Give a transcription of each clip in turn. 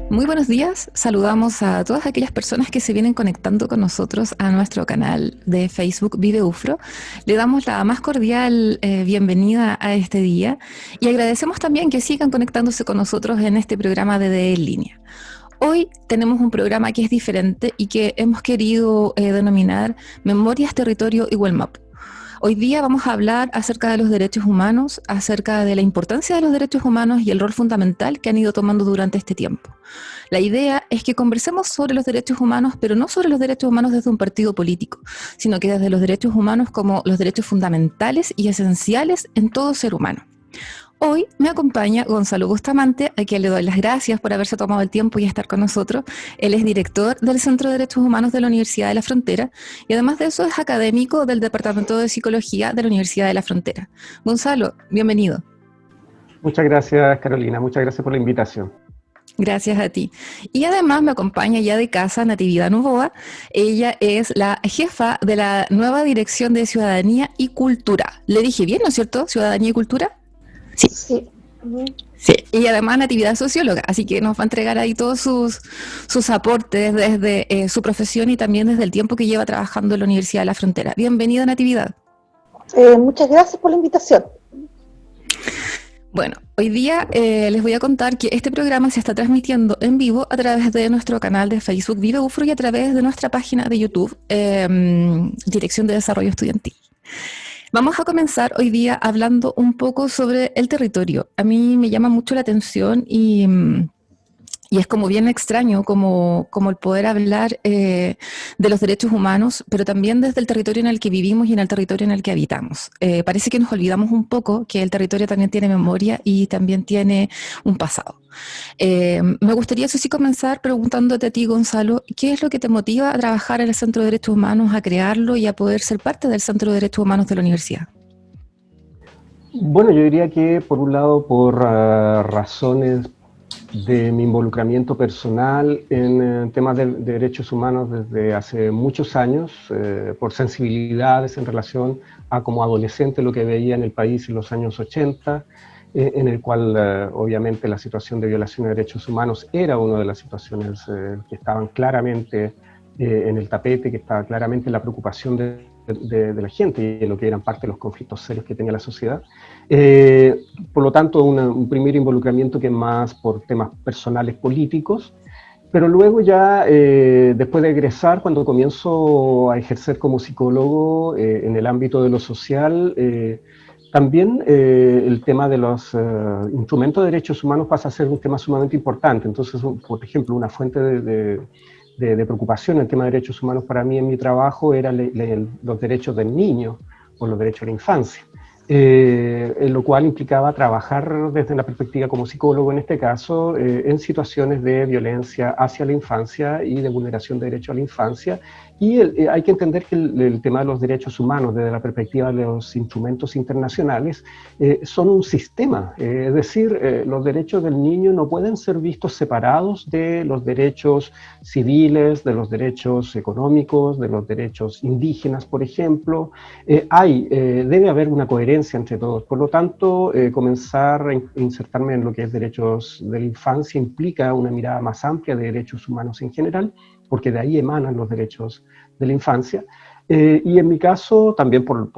Muy buenos días, saludamos a todas aquellas personas que se vienen conectando con nosotros a nuestro canal de Facebook Vive UFRO. Le damos la más cordial bienvenida a este día y agradecemos también que sigan conectándose con nosotros en este programa de DE en línea. Hoy tenemos un programa que es diferente y que hemos querido denominar Memorias, Territorio y Huelmap. Hoy día vamos a hablar acerca de los derechos humanos, acerca de la importancia de los derechos humanos y el rol fundamental que han ido tomando durante este tiempo. La idea es que conversemos sobre los derechos humanos, pero no sobre los derechos humanos desde un partido político, sino que desde los derechos humanos como los derechos fundamentales y esenciales en todo ser humano. Hoy me acompaña Gonzalo Bustamante, a quien le doy las gracias por haberse tomado el tiempo y estar con nosotros. Él es director del Centro de Derechos Humanos de la Universidad de la Frontera y además de eso es académico del Departamento de Psicología de la Universidad de la Frontera. Gonzalo, bienvenido. Muchas gracias, Carolina. Muchas gracias por la invitación. Gracias a ti. Y además me acompaña ya de casa Natividad Novoa. Ella es la jefa de la nueva Dirección de Ciudadanía y Cultura. Le dije bien, ¿no es cierto? Ciudadanía y Cultura. Sí. Sí. Sí, y además Natividad es socióloga, así que nos va a entregar ahí todos sus aportes desde su profesión y también desde el tiempo que lleva trabajando en la Universidad de la Frontera. Bienvenida, Natividad. Muchas gracias por la invitación. Bueno, hoy día les voy a contar que este programa se está transmitiendo en vivo a través de nuestro canal de Facebook Vive UFRO y a través de nuestra página de YouTube, Dirección de Desarrollo Estudiantil. Vamos a comenzar hoy día hablando un poco sobre el territorio. A mí me llama mucho la atención y es como bien extraño como el poder hablar de los derechos humanos, pero también desde el territorio en el que vivimos y en el territorio en el que habitamos. Parece que nos olvidamos un poco que el territorio también tiene memoria y también tiene un pasado. Me gustaría, eso sí, comenzar preguntándote a ti, Gonzalo, ¿qué es lo que te motiva a trabajar en el Centro de Derechos Humanos, a crearlo y a poder ser parte del Centro de Derechos Humanos de la universidad? Bueno, yo diría que por un lado por razones de mi involucramiento personal en temas de derechos humanos desde hace muchos años, por sensibilidades en relación a como adolescente lo que veía en el país en los años 80, en el cual obviamente la situación de violación de derechos humanos era una de las situaciones que estaban claramente en el tapete, que estaba claramente en la preocupación de la gente y en lo que eran parte de los conflictos serios que tenía la sociedad. Por lo tanto, un primer involucramiento que más por temas personales políticos, pero luego ya, después de egresar, cuando comienzo a ejercer como psicólogo en el ámbito de lo social, también el tema de los instrumentos de derechos humanos pasa a ser un tema sumamente importante. Entonces, por ejemplo, una fuente de preocupación en el tema de derechos humanos para mí en mi trabajo era los derechos del niño o los derechos de la infancia. En lo cual implicaba trabajar desde la perspectiva como psicólogo, en este caso, en situaciones de violencia hacia la infancia y de vulneración de derechos a la infancia. Y hay que entender que el tema de los derechos humanos, desde la perspectiva de los instrumentos internacionales, son un sistema. Es decir, los derechos del niño no pueden ser vistos separados de los derechos civiles, de los derechos económicos, de los derechos indígenas, por ejemplo. Debe haber una coherencia entre todos. Por lo tanto, comenzar a insertarme en lo que es derechos de la infancia implica una mirada más amplia de derechos humanos en general, porque de ahí emanan los derechos de la infancia. Y en mi caso, también por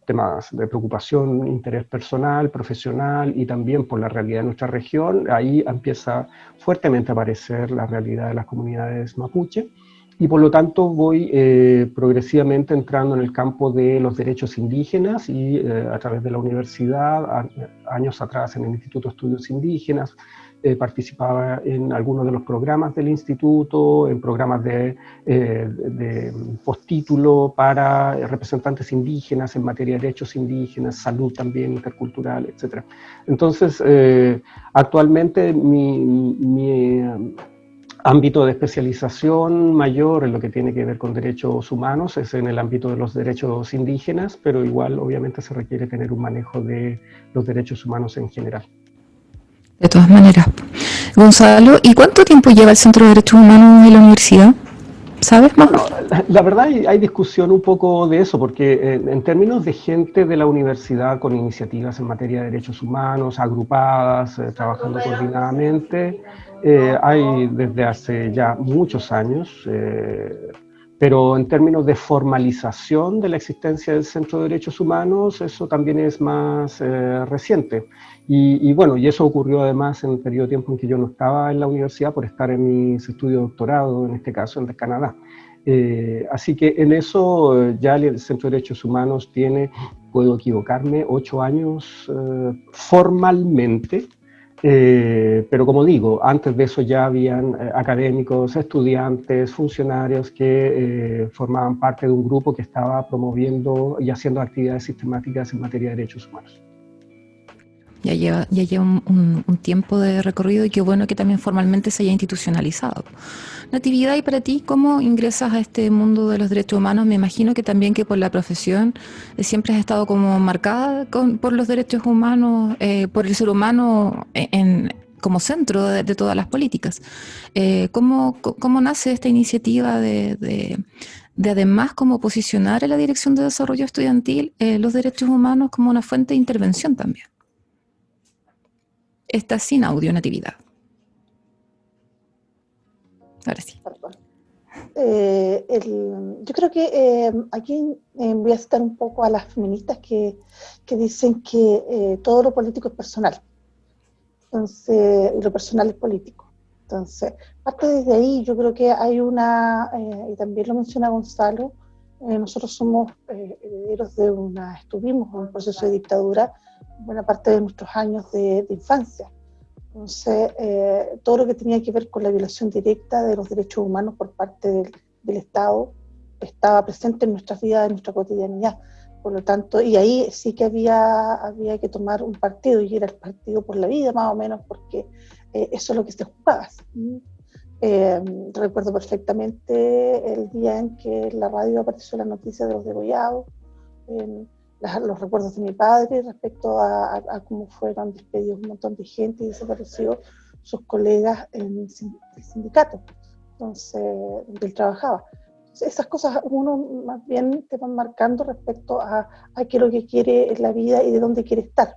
temas de preocupación, interés personal, profesional y también por la realidad de nuestra región, ahí empieza fuertemente a aparecer la realidad de las comunidades mapuche. y por lo tanto voy progresivamente entrando en el campo de los derechos indígenas y a través de la universidad, años atrás en el Instituto de Estudios Indígenas, participaba en algunos de los programas del instituto, en programas de postítulo para representantes indígenas en materia de derechos indígenas, salud también intercultural, etc. Entonces, actualmente mi ámbito de especialización mayor en lo que tiene que ver con derechos humanos es en el ámbito de los derechos indígenas, pero igual obviamente se requiere tener un manejo de los derechos humanos en general. De todas maneras. Gonzalo, ¿y cuánto tiempo lleva el Centro de Derechos Humanos en la universidad? ¿Sabes más? Bueno, la verdad hay discusión un poco de eso, porque en términos de gente de la universidad con iniciativas en materia de derechos humanos, agrupadas, trabajando coordinadamente, hay desde hace ya muchos años, pero en términos de formalización de la existencia del Centro de Derechos Humanos, eso también es más reciente. Y bueno, y eso ocurrió además en el periodo de tiempo en que yo no estaba en la universidad por estar en mis estudios de doctorado, en este caso en Canadá. Así que en eso ya el Centro de Derechos Humanos tiene, puedo equivocarme, 8 años formalmente, pero como digo, antes de eso ya habían académicos, estudiantes, funcionarios que formaban parte de un grupo que estaba promoviendo y haciendo actividades sistemáticas en materia de derechos humanos. Ya lleva un tiempo de recorrido y qué bueno que también formalmente se haya institucionalizado. Natividad, y para ti, ¿cómo ingresas a este mundo de los derechos humanos? Me imagino que también que por la profesión siempre has estado como marcada por los derechos humanos, por el ser humano como centro de todas las políticas. ¿Cómo nace esta iniciativa de además como posicionar en la Dirección de Desarrollo Estudiantil los derechos humanos como una fuente de intervención también? Está sin audio, Natividad. Ahora sí. Yo creo que aquí voy a citar un poco a las feministas que dicen que todo lo político es personal. Entonces, y lo personal es político. Entonces, parte desde ahí, yo creo que hay y también lo menciona Gonzalo, nosotros somos herederos estuvimos en un proceso de dictadura buena parte de nuestros años de infancia. Entonces, todo lo que tenía que ver con la violación directa de los derechos humanos por parte del Estado estaba presente en nuestras vidas, en nuestra cotidianidad. Por lo tanto, y ahí sí que había que tomar un partido, y era el partido por la vida más o menos, porque eso es lo que se jugaba. Recuerdo perfectamente el día en que en la radio apareció la noticia de los degollados, los recuerdos de mi padre respecto a cómo fueron despedidos un montón de gente y desapareció sus colegas en el sindicato, entonces, donde él trabajaba. Entonces, esas cosas uno más bien te van marcando respecto a qué es lo que quiere en la vida y de dónde quiere estar.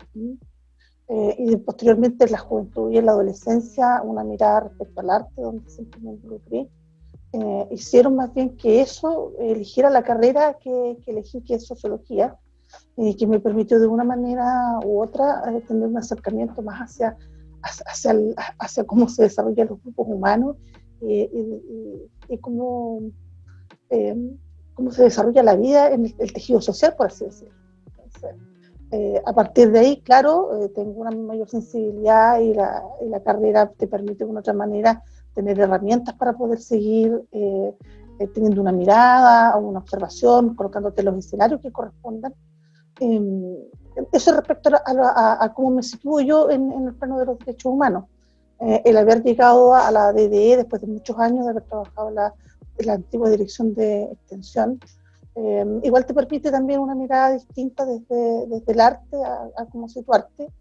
Y posteriormente en la juventud y en la adolescencia, una mirada respecto al arte, donde siempre me involucré, hicieron más bien que eso, eligiera la carrera que elegí, que es sociología, que me permitió de una manera u otra tener un acercamiento más hacia cómo se desarrollan los grupos humanos y cómo se desarrolla la vida en el tejido social, por así decirlo. Entonces, a partir de ahí, claro, tengo una mayor sensibilidad y la carrera te permite de una otra manera tener herramientas para poder seguir teniendo una mirada o una observación, colocándote los escenarios que correspondan. Eso respecto a cómo me sitúo yo en el plano de los derechos humanos. El haber llegado a la DDE después de muchos años de haber trabajado en la antigua dirección de extensión, igual te permite también una mirada distinta desde el arte a cómo situarte,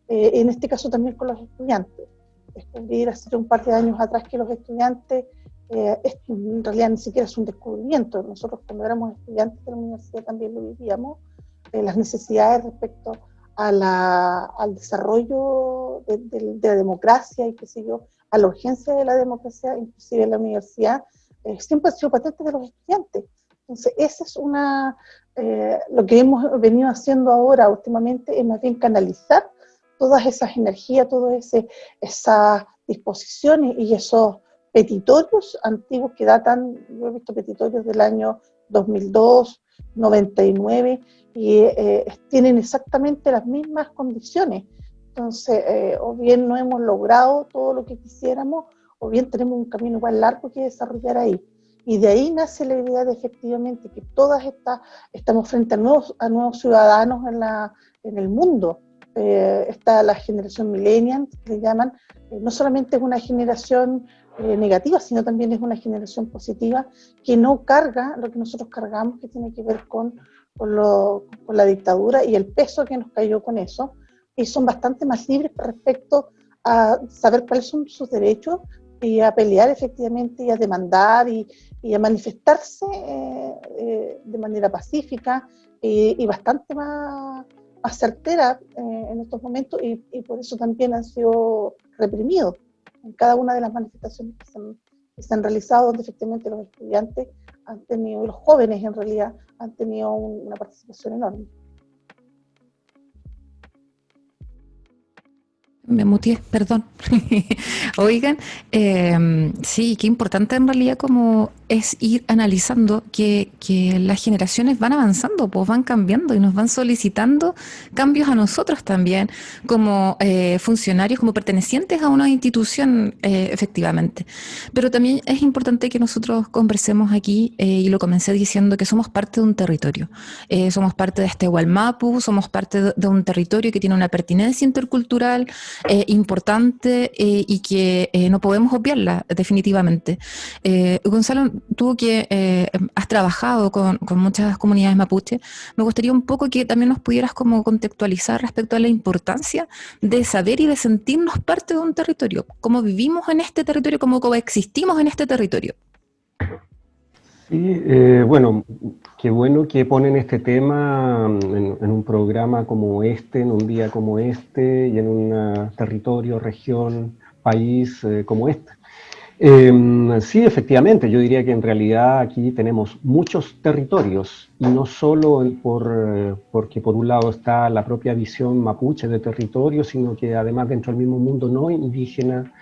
en este caso también con los estudiantes. Descubrir hace un par de años atrás que los estudiantes, en realidad ni siquiera es un descubrimiento. Nosotros cuando éramos estudiantes de la universidad también lo vivíamos, las necesidades respecto al desarrollo de la democracia y qué sé yo, a la urgencia de la democracia, inclusive en la universidad, siempre ha sido patente de los estudiantes. Entonces, esa es lo que hemos venido haciendo ahora últimamente, es más bien canalizar todas esas energías, todas esas disposiciones y esos petitorios antiguos que datan, yo he visto petitorios del año 2002, 99, y tienen exactamente las mismas condiciones. Entonces, o bien no hemos logrado todo lo que quisiéramos, o bien tenemos un camino igual largo que desarrollar ahí. Y de ahí nace la idea de efectivamente que todas estamos frente a nuevos ciudadanos en el mundo. Está la generación millennial, que le llaman, no solamente es una generación negativa, sino también es una generación positiva que no carga lo que nosotros cargamos, que tiene que ver con la dictadura y el peso que nos cayó con eso, y son bastante más libres respecto a saber cuáles son sus derechos y a pelear efectivamente y a demandar y a manifestarse de manera pacífica y bastante más certera en estos momentos, y por eso también han sido reprimidos en cada una de las manifestaciones que se han realizado, donde efectivamente los estudiantes han tenido, y los jóvenes en realidad, han tenido una participación enorme. Me muteé, perdón. Oigan, sí, qué importante en realidad como es ir analizando que las generaciones van avanzando, pues van cambiando y nos van solicitando cambios a nosotros también, como funcionarios, como pertenecientes a una institución, efectivamente. Pero también es importante que nosotros conversemos aquí, y lo comencé diciendo, que somos parte de un territorio. Somos parte de este Wallmapu, somos parte de un territorio que tiene una pertinencia intercultural importante, y que no podemos obviarla definitivamente. Gonzalo, tú que has trabajado con muchas comunidades mapuche, me gustaría un poco que también nos pudieras como contextualizar respecto a la importancia de saber y de sentirnos parte de un territorio, cómo vivimos en este territorio, cómo coexistimos en este territorio. Sí, bueno, qué bueno que ponen este tema en un programa como este, en un día como este, y en un territorio, región, país como este. Sí, efectivamente, yo diría que en realidad aquí tenemos muchos territorios, y no solo porque por un lado está la propia visión mapuche de territorio, sino que además dentro del mismo mundo no indígena,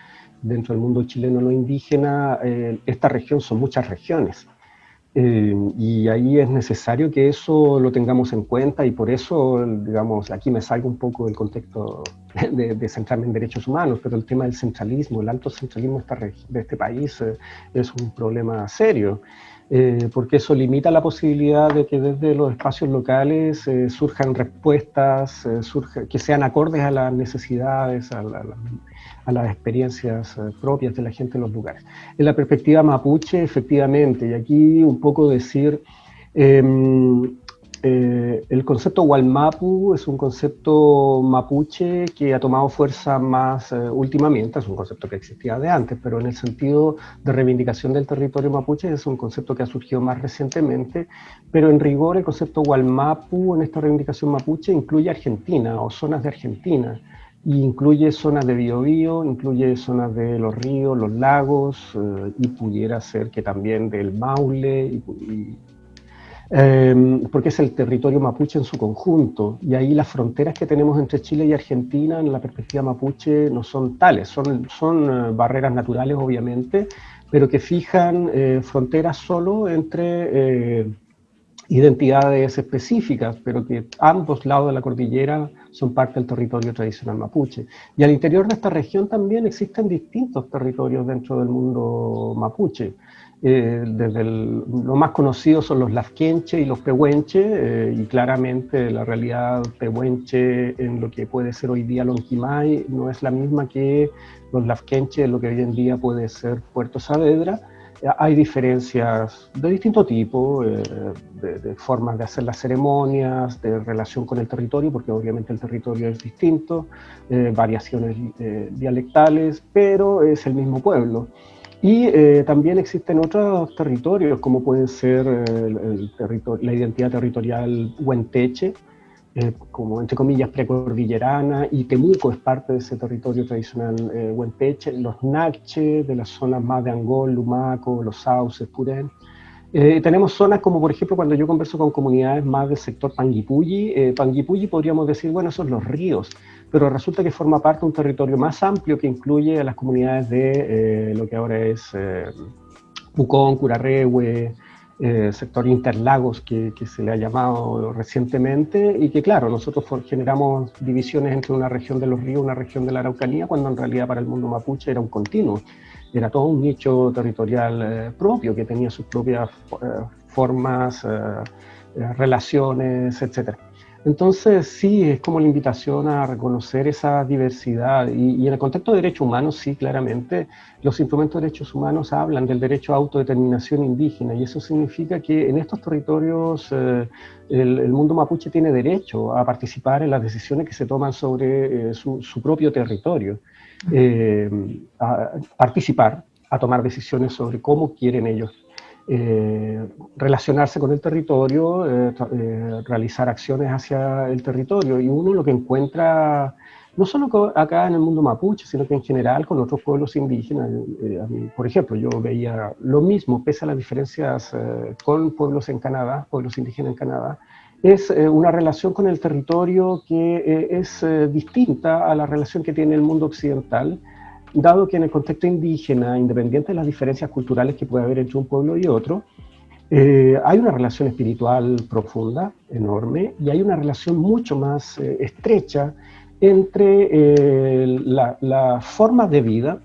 dentro del mundo chileno no indígena, esta región son muchas regiones. Y ahí es necesario que eso lo tengamos en cuenta, y por eso, digamos, aquí me salgo un poco del contexto de centrarme en derechos humanos, pero el tema del centralismo, el alto centralismo de este país es un problema serio, porque eso limita la posibilidad de que desde los espacios locales surjan respuestas que sean acordes a las necesidades, a las experiencias propias de la gente en los lugares. En la perspectiva mapuche, efectivamente, y aquí un poco decir, el concepto Wallmapu es un concepto mapuche que ha tomado fuerza más últimamente, es un concepto que existía de antes, pero en el sentido de reivindicación del territorio mapuche es un concepto que ha surgido más recientemente, pero en rigor el concepto Wallmapu en esta reivindicación mapuche incluye Argentina o zonas de Argentina, y incluye zonas de Biobío, incluye zonas de los ríos, los lagos, y pudiera ser que también del Maule, porque es el territorio mapuche en su conjunto, y ahí las fronteras que tenemos entre Chile y Argentina en la perspectiva mapuche no son tales, son barreras naturales obviamente, pero que fijan fronteras solo entre identidades específicas, pero que ambos lados de la cordillera son parte del territorio tradicional mapuche. Y al interior de esta región también existen distintos territorios dentro del mundo mapuche. Lo más conocido son los lafkenche y los pehuenche, y claramente la realidad pehuenche en lo que puede ser hoy día Lonquimay no es la misma que los lafkenche en lo que hoy en día puede ser Puerto Saavedra. Hay diferencias de distinto tipo, de formas de hacer las ceremonias, de relación con el territorio, porque obviamente el territorio es distinto, variaciones dialectales, pero es el mismo pueblo. Y también existen otros territorios, como pueden ser la identidad territorial huenteche, como entre comillas precordillerana, y Temuco es parte de ese territorio tradicional huenteche, los Nacche de las zonas más de Angol, Lumaco, los Sauces, Purén, Tenemos zonas como, por ejemplo, cuando yo converso con comunidades más del sector Panguipulli, Panguipulli podríamos decir, bueno, esos son los ríos, pero resulta que forma parte de un territorio más amplio que incluye a las comunidades de lo que ahora es Pucón, Curarrehue, sector Interlagos, que se le ha llamado recientemente, y que claro, nosotros generamos divisiones entre una región de los ríos y una región de la Araucanía, cuando en realidad para el mundo mapuche era un continuo. Era todo un nicho territorial propio, que tenía sus propias formas, relaciones, etc. Entonces, sí, es como la invitación a reconocer esa diversidad. Y en el contexto de derechos humanos, sí, claramente, los instrumentos de derechos humanos hablan del derecho a autodeterminación indígena, y eso significa que en estos territorios el mundo mapuche tiene derecho a participar en las decisiones que se toman sobre su propio territorio. A participar, a tomar decisiones sobre cómo quieren ellos relacionarse con el territorio, realizar acciones hacia el territorio. Y uno lo que encuentra, no solo acá en el mundo mapuche, sino que en general con otros pueblos indígenas. Por ejemplo, yo veía lo mismo, pese a las diferencias con pueblos en Canadá, pueblos indígenas en Canadá, es una relación con el territorio que es distinta a la relación que tiene el mundo occidental, dado que en el contexto indígena, independiente de las diferencias culturales que puede haber entre un pueblo y otro, hay una relación espiritual profunda, enorme, y hay una relación mucho más estrecha entre la forma de vida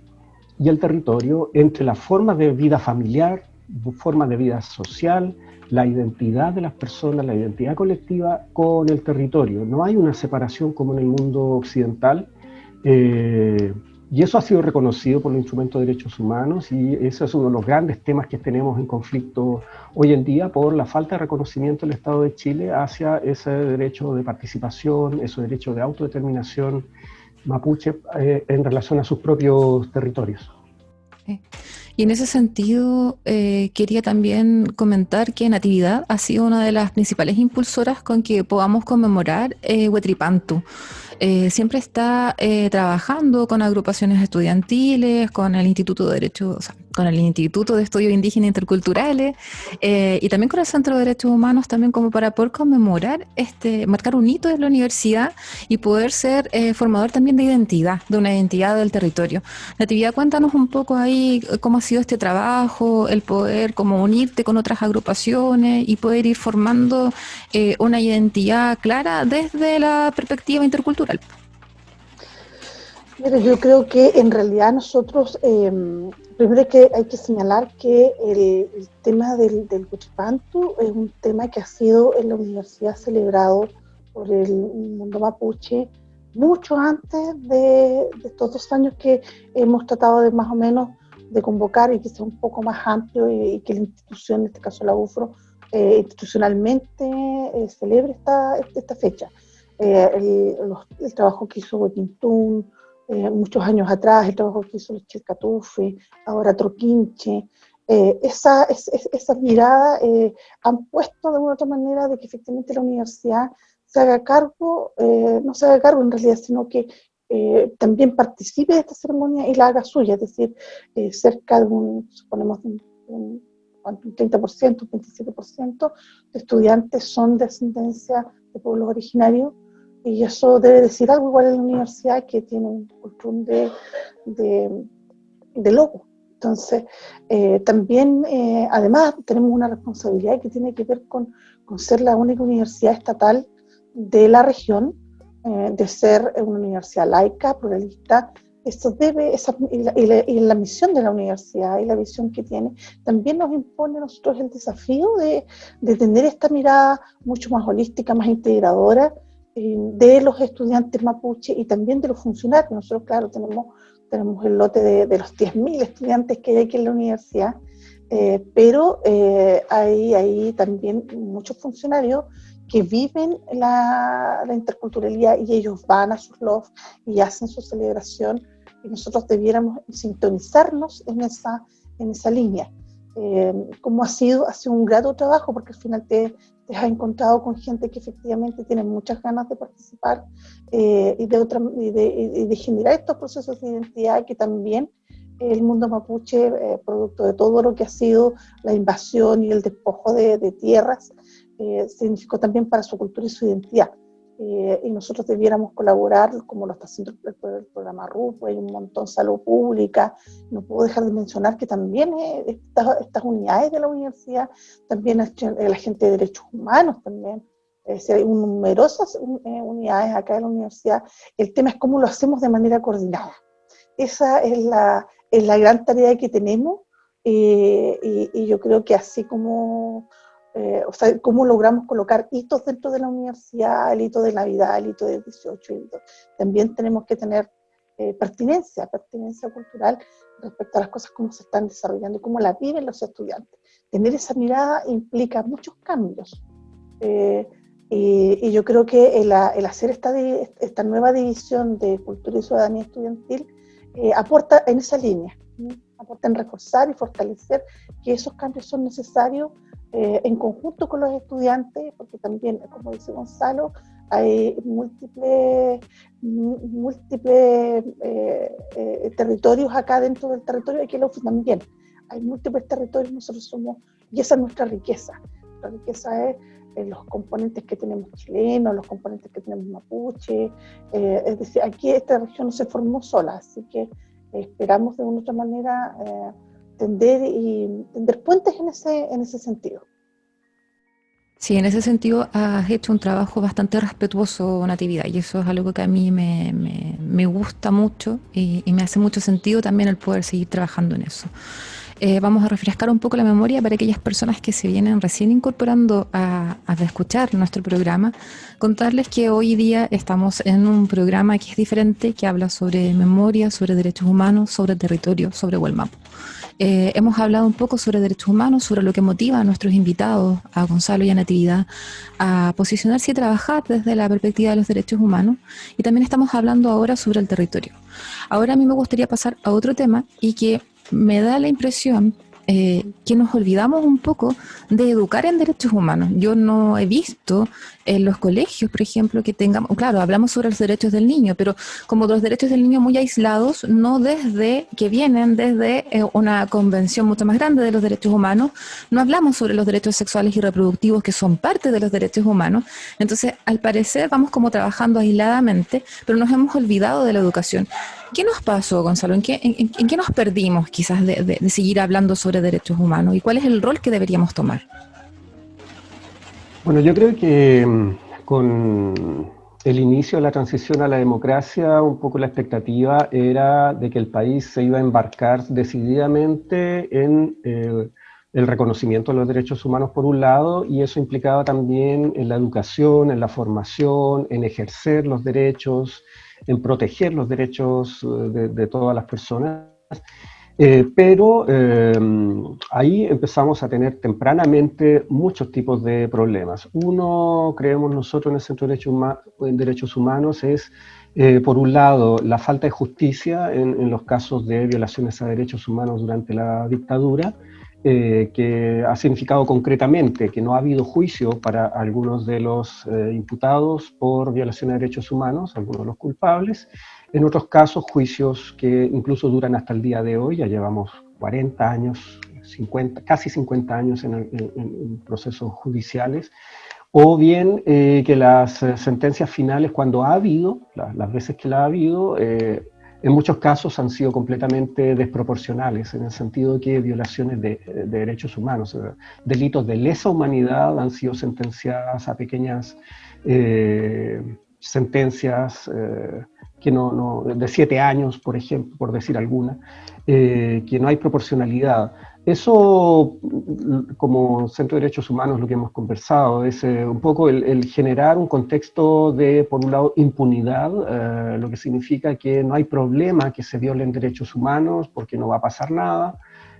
y el territorio, entre la forma de vida familiar, forma de vida social, la identidad de las personas, la identidad colectiva con el territorio. No hay una separación como en el mundo occidental, y eso ha sido reconocido por los instrumentos de derechos humanos, y ese es uno de los grandes temas que tenemos en conflicto hoy en día por la falta de reconocimiento del Estado de Chile hacia ese derecho de participación, ese derecho de autodeterminación mapuche en relación a sus propios territorios. Y en ese sentido, quería también comentar que Natividad ha sido una de las principales impulsoras con que podamos conmemorar Huetripantu. Siempre está trabajando con agrupaciones estudiantiles, con el Instituto de Derechos, o sea, con el Instituto de Estudios Indígenas Interculturales, y también con el Centro de Derechos Humanos, también como para poder conmemorar, marcar un hito en la universidad y poder ser formador también de identidad, de una identidad del territorio. Natividad, cuéntanos un poco ahí cómo ha sido este trabajo, el poder como unirte con otras agrupaciones y poder ir formando una identidad clara desde la perspectiva intercultural. Mira, yo creo que en realidad nosotros, primero hay que señalar que el tema del Huichipantu es un tema que ha sido en la universidad celebrado por el mundo mapuche mucho antes de estos 2 años que hemos tratado de más o menos de convocar y que sea un poco más amplio y que la institución, en este caso la UFRO, institucionalmente celebre esta fecha. El trabajo que hizo Huequintún, muchos años atrás, el trabajo que hizo los Chilcatufe, ahora Troquinche, esa mirada han puesto de una u otra manera de que efectivamente la universidad se haga cargo, no se haga cargo en realidad, sino que también participe de esta ceremonia y la haga suya, es decir, cerca de suponemos un 30%, un 27% de estudiantes son de ascendencia de pueblos originarios, y eso debe decir algo igual en la universidad, que tiene un cultum de logo. Entonces, también, además, tenemos una responsabilidad que tiene que ver con ser la única universidad estatal de la región, de ser una universidad laica, pluralista. Esto debe, y la misión de la universidad y la visión que tiene, también nos impone a nosotros el desafío de tener esta mirada mucho más holística, más integradora, de los estudiantes mapuche y también de los funcionarios. Nosotros, claro, tenemos el lote de los 10.000 estudiantes que hay aquí en la universidad, pero hay también muchos funcionarios que viven la interculturalidad, y ellos van a sus LOF y hacen su celebración, y nosotros debiéramos sintonizarnos en esa línea. Como ha sido un grato trabajo, porque al final te has encontrado con gente que efectivamente tiene muchas ganas de participar y de generar estos procesos de identidad que también el mundo mapuche, producto de todo lo que ha sido la invasión y el despojo de tierras, significó también para su cultura y su identidad. Y nosotros debiéramos colaborar, como lo está haciendo el programa RUP, hay un montón, salud pública, no puedo dejar de mencionar que también estas unidades de la universidad, también la gente de derechos humanos también, hay numerosas unidades acá en la universidad. El tema es cómo lo hacemos de manera coordinada. Esa es la gran tarea que tenemos, y yo creo que así como, o sea, cómo logramos colocar hitos dentro de la universidad, el hito de Navidad, el hito del 18, también tenemos que tener pertinencia cultural respecto a las cosas, cómo se están desarrollando, cómo las viven los estudiantes. Tener esa mirada implica muchos cambios. Y yo creo que el hacer esta nueva división de cultura y ciudadanía estudiantil aporta en esa línea, aporta en reforzar y fortalecer que esos cambios son necesarios en conjunto con los estudiantes, porque también, como dice Gonzalo, hay múltiples territorios acá dentro del territorio, aquí en la UFRO también hay múltiples territorios, nosotros somos, y esa es nuestra riqueza. La riqueza es los componentes que tenemos chilenos, los componentes que tenemos mapuche, es decir, aquí esta región no se formó sola, así que esperamos de una u otra manera tender puentes en ese sentido. Sí, en ese sentido has hecho un trabajo bastante respetuoso, Natividad, y eso es algo que a mí me gusta mucho y me hace mucho sentido también el poder seguir trabajando en eso. Vamos a refrescar un poco la memoria para aquellas personas que se vienen recién incorporando a escuchar nuestro programa, contarles que hoy día estamos en un programa que es diferente, que habla sobre memoria, sobre derechos humanos, sobre territorio, sobre Huelmapo. Hemos hablado un poco sobre derechos humanos, sobre lo que motiva a nuestros invitados, a Gonzalo y a Natividad, a posicionarse y trabajar desde la perspectiva de los derechos humanos, y también estamos hablando ahora sobre el territorio. Ahora a mí me gustaría pasar a otro tema y que me da la impresión que nos olvidamos un poco de educar en derechos humanos. Yo no he visto en los colegios, por ejemplo, que tengamos, claro, hablamos sobre los derechos del niño, pero como los derechos del niño muy aislados, no desde, que vienen desde una convención mucho más grande de los derechos humanos, no hablamos sobre los derechos sexuales y reproductivos que son parte de los derechos humanos. Entonces, al parecer, vamos como trabajando aisladamente, pero nos hemos olvidado de la educación. ¿Qué nos pasó, Gonzalo? ¿En qué nos perdimos quizás de seguir hablando sobre derechos humanos? ¿Y cuál es el rol que deberíamos tomar? Bueno, yo creo que con el inicio de la transición a la democracia, un poco la expectativa era de que el país se iba a embarcar decididamente en el reconocimiento de los derechos humanos por un lado, y eso implicaba también en la educación, en la formación, en ejercer los derechos, en proteger los derechos de todas las personas. Pero ahí empezamos a tener tempranamente muchos tipos de problemas. Uno, creemos nosotros en el Centro de Derechos Humanos, es, por un lado, la falta de justicia en los casos de violaciones a derechos humanos durante la dictadura, que ha significado concretamente que no ha habido juicio para algunos de los imputados por violación de derechos humanos, algunos de los culpables. En otros casos, juicios que incluso duran hasta el día de hoy, ya llevamos 40 años, 50, casi 50 años en procesos judiciales, o bien que las sentencias finales, cuando ha habido, las veces que la ha habido, en muchos casos han sido completamente desproporcionales, en el sentido de que violaciones de derechos humanos, delitos de lesa humanidad han sido sentenciadas a pequeñas sentencias que de 7 años, por ejemplo, por decir alguna, que no hay proporcionalidad. Eso, como Centro de Derechos Humanos, lo que hemos conversado es un poco el generar un contexto de, por un lado, impunidad, lo que significa que no hay problema que se violen derechos humanos porque no va a pasar nada.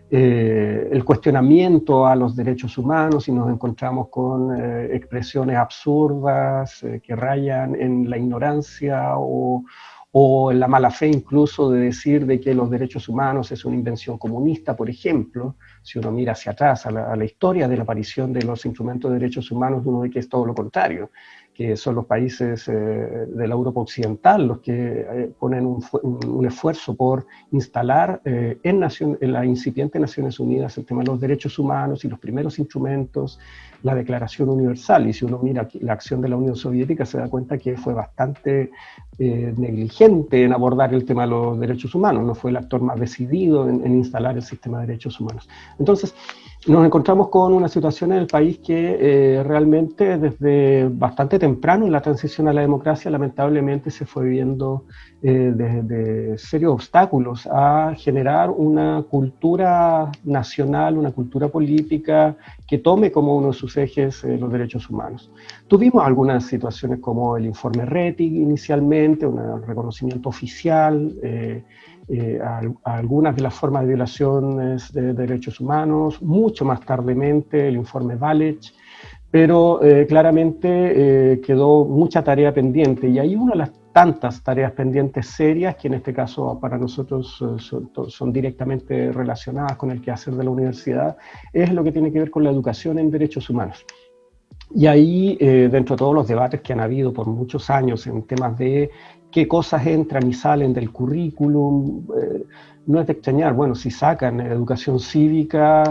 El cuestionamiento a los derechos humanos, y nos encontramos con expresiones absurdas que rayan en la ignorancia o en la mala fe incluso de decir de que los derechos humanos es una invención comunista, por ejemplo. Si uno mira hacia atrás a la historia de la aparición de los instrumentos de derechos humanos, uno ve que es todo lo contrario, que son los países de la Europa Occidental los que ponen un esfuerzo por instalar en la incipiente Naciones Unidas el tema de los derechos humanos y los primeros instrumentos, la Declaración Universal. Y si uno mira la acción de la Unión Soviética, se da cuenta que fue bastante negligente en abordar el tema de los derechos humanos, no fue el actor más decidido en instalar el sistema de derechos humanos. Entonces, nos encontramos con una situación en el país que realmente desde bastante temprano en la transición a la democracia lamentablemente se fue viendo de serios obstáculos a generar una cultura nacional, una cultura política que tome como uno de sus ejes los derechos humanos. Tuvimos algunas situaciones como el informe Rettig inicialmente, un reconocimiento oficial, a algunas de las formas de violaciones de derechos humanos, mucho más tardemente el informe Valech, pero claramente quedó mucha tarea pendiente, y hay una de las tantas tareas pendientes serias que en este caso para nosotros son directamente relacionadas con el quehacer de la universidad, es lo que tiene que ver con la educación en derechos humanos. Y ahí, dentro de todos los debates que han habido por muchos años en temas de qué cosas entran y salen del currículum, no es de extrañar, bueno, si sacan educación cívica,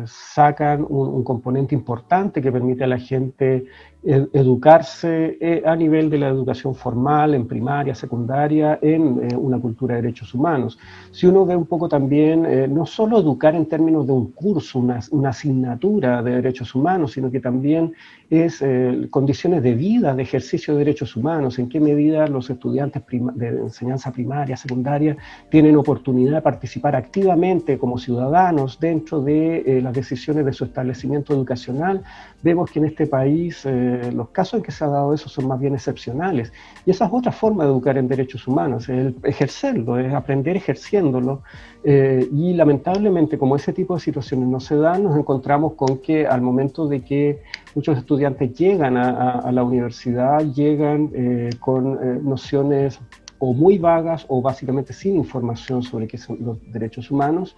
sacan un componente importante que permite a la gente educarse a nivel de la educación formal, en primaria, secundaria, en una cultura de derechos humanos. Si uno ve un poco también, no solo educar en términos de un curso, una asignatura de derechos humanos, sino que también es condiciones de vida, de ejercicio de derechos humanos, en qué medida los estudiantes de enseñanza primaria, secundaria, tienen oportunidad de participar activamente como ciudadanos dentro de las decisiones de su establecimiento educacional. Vemos que en este país los casos en que se ha dado eso son más bien excepcionales. Y esa es otra forma de educar en derechos humanos, el ejercerlo, es aprender ejerciéndolo. Y lamentablemente, como ese tipo de situaciones no se dan, nos encontramos con que al momento de que muchos estudiantes llegan a la universidad, llegan con nociones o muy vagas o básicamente sin información sobre qué son los derechos humanos.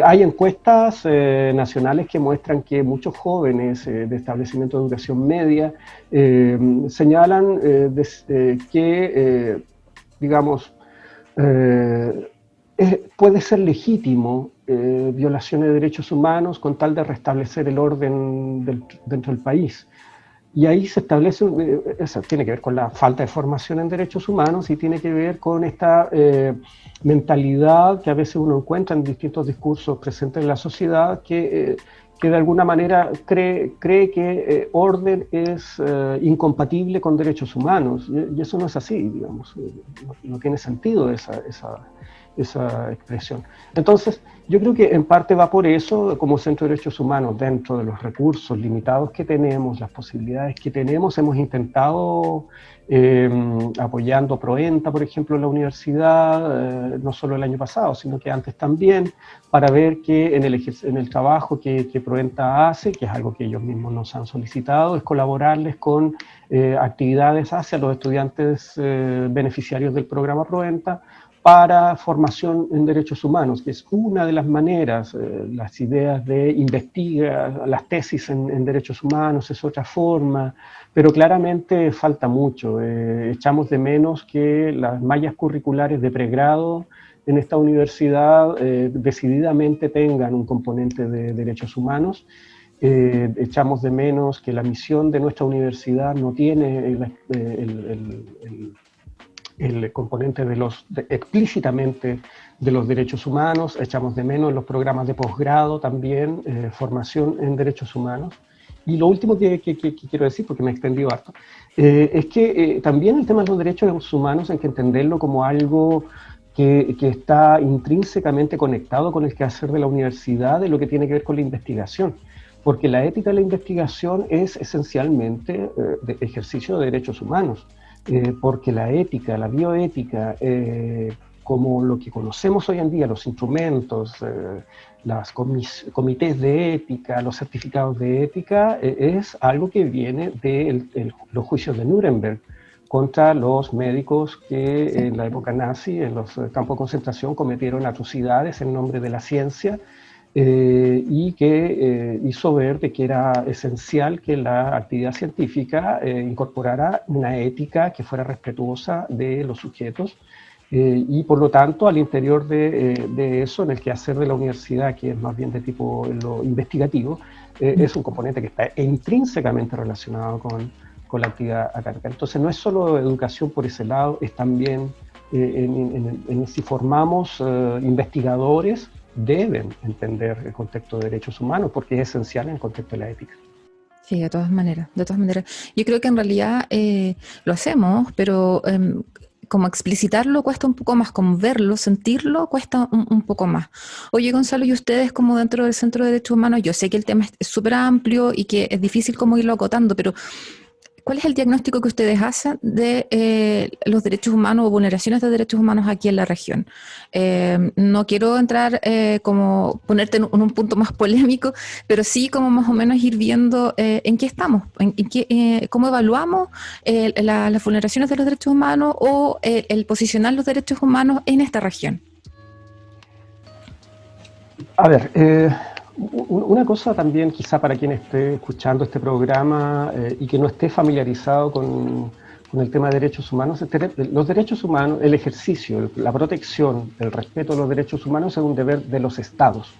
Hay encuestas nacionales que muestran que muchos jóvenes de establecimiento de educación media señalan que, digamos, puede ser legítimo violaciones de derechos humanos con tal de restablecer el orden dentro del país. Y ahí se establece, eso tiene que ver con la falta de formación en derechos humanos y tiene que ver con esta mentalidad que a veces uno encuentra en distintos discursos presentes en la sociedad que de alguna manera cree que orden es incompatible con derechos humanos. Y eso no es así, digamos, no tiene sentido esa expresión. Entonces, yo creo que en parte va por eso, como Centro de Derechos Humanos, dentro de los recursos limitados que tenemos, las posibilidades que tenemos, hemos intentado, apoyando Proenta, por ejemplo, en la universidad, no solo el año pasado, sino que antes también, para ver que en el trabajo que Proenta hace, que es algo que ellos mismos nos han solicitado, es colaborarles con actividades hacia los estudiantes beneficiarios del programa Proenta, para formación en derechos humanos, que es una de las maneras. Las ideas de investigar, las tesis en derechos humanos es otra forma, pero claramente falta mucho. Echamos de menos que las mallas curriculares de pregrado en esta universidad decididamente tengan un componente de derechos humanos. Echamos de menos que la misión de nuestra universidad no tiene el componente explícitamente de los derechos humanos. Echamos de menos en los programas de posgrado también formación en derechos humanos. Y lo último que quiero decir, porque me he extendido harto, es que también el tema de los derechos humanos hay que entenderlo como algo que está intrínsecamente conectado con el quehacer de la universidad, de lo que tiene que ver con la investigación. Porque la ética de la investigación es esencialmente de ejercicio de derechos humanos. Porque la ética, la bioética, como lo que conocemos hoy en día, los instrumentos, los comités de ética, los certificados de ética, es algo que viene de los juicios de Nuremberg contra los médicos que en la época nazi, en los campos de concentración, cometieron atrocidades en nombre de la ciencia, y que hizo ver de que era esencial que la actividad científica incorporara una ética que fuera respetuosa de los sujetos, y por lo tanto al interior de eso, en el quehacer de la universidad, que es más bien de tipo lo investigativo, es un componente que está intrínsecamente relacionado con la actividad académica. Entonces no es solo educación por ese lado, es también si formamos investigadores, deben entender el contexto de derechos humanos, porque es esencial en el contexto de la ética. Sí, de todas maneras, de todas maneras. Yo creo que en realidad lo hacemos, pero como explicitarlo cuesta un poco más, como verlo, sentirlo cuesta un poco más. Oye, Gonzalo, y ustedes como dentro del Centro de Derechos Humanos, yo sé que el tema es súper amplio y que es difícil como irlo acotando, pero ¿cuál es el diagnóstico que ustedes hacen de los derechos humanos o vulneraciones de derechos humanos aquí en la región? No quiero entrar como ponerte en un punto más polémico, pero sí como más o menos ir viendo en qué estamos, cómo evaluamos las vulneraciones de los derechos humanos o el posicionar los derechos humanos en esta región. A ver, una cosa también quizá para quien esté escuchando este programa y que no esté familiarizado con el tema de derechos humanos, los derechos humanos, el ejercicio, la protección, el respeto a los derechos humanos es un deber de los estados.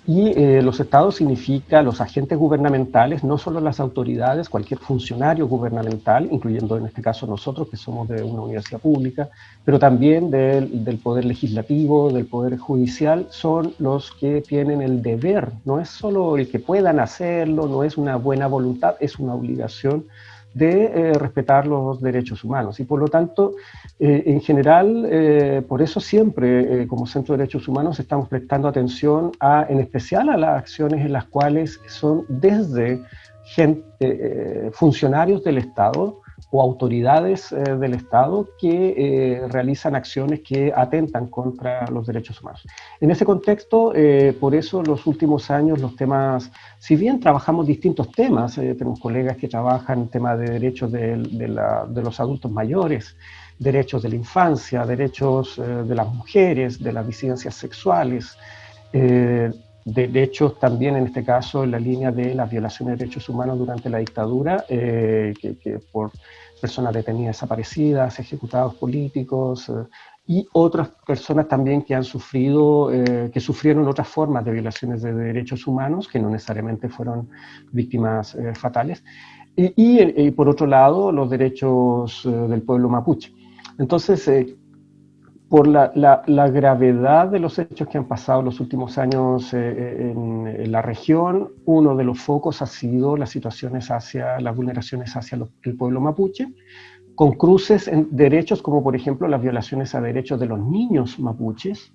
Y los estados significa los agentes gubernamentales, no solo las autoridades, cualquier funcionario gubernamental, incluyendo en este caso nosotros que somos de una universidad pública, pero también del poder legislativo, del poder judicial, son los que tienen el deber, no es solo el que puedan hacerlo, no es una buena voluntad, es una obligación de respetar los derechos humanos. Y por lo tanto, en general, por eso siempre, como Centro de Derechos Humanos, estamos prestando atención en especial a las acciones en las cuales son desde funcionarios del Estado o autoridades del Estado que realizan acciones que atentan contra los derechos humanos. En ese contexto, por eso los últimos años los temas, si bien trabajamos distintos temas, tenemos colegas que trabajan temas de derechos de los adultos mayores, derechos de la infancia, derechos de las mujeres, de las disidencias sexuales, de hecho, también en este caso en la línea de las violaciones de derechos humanos durante la dictadura, que por personas detenidas desaparecidas, ejecutados políticos y otras personas también que han sufrido, que sufrieron otras formas de violaciones de derechos humanos, que no necesariamente fueron víctimas fatales. Y por otro lado, los derechos del pueblo mapuche. Entonces, por la gravedad de los hechos que han pasado los últimos años en la región, uno de los focos ha sido las situaciones las vulneraciones hacia el pueblo mapuche, con cruces en derechos como por ejemplo las violaciones a derechos de los niños mapuches.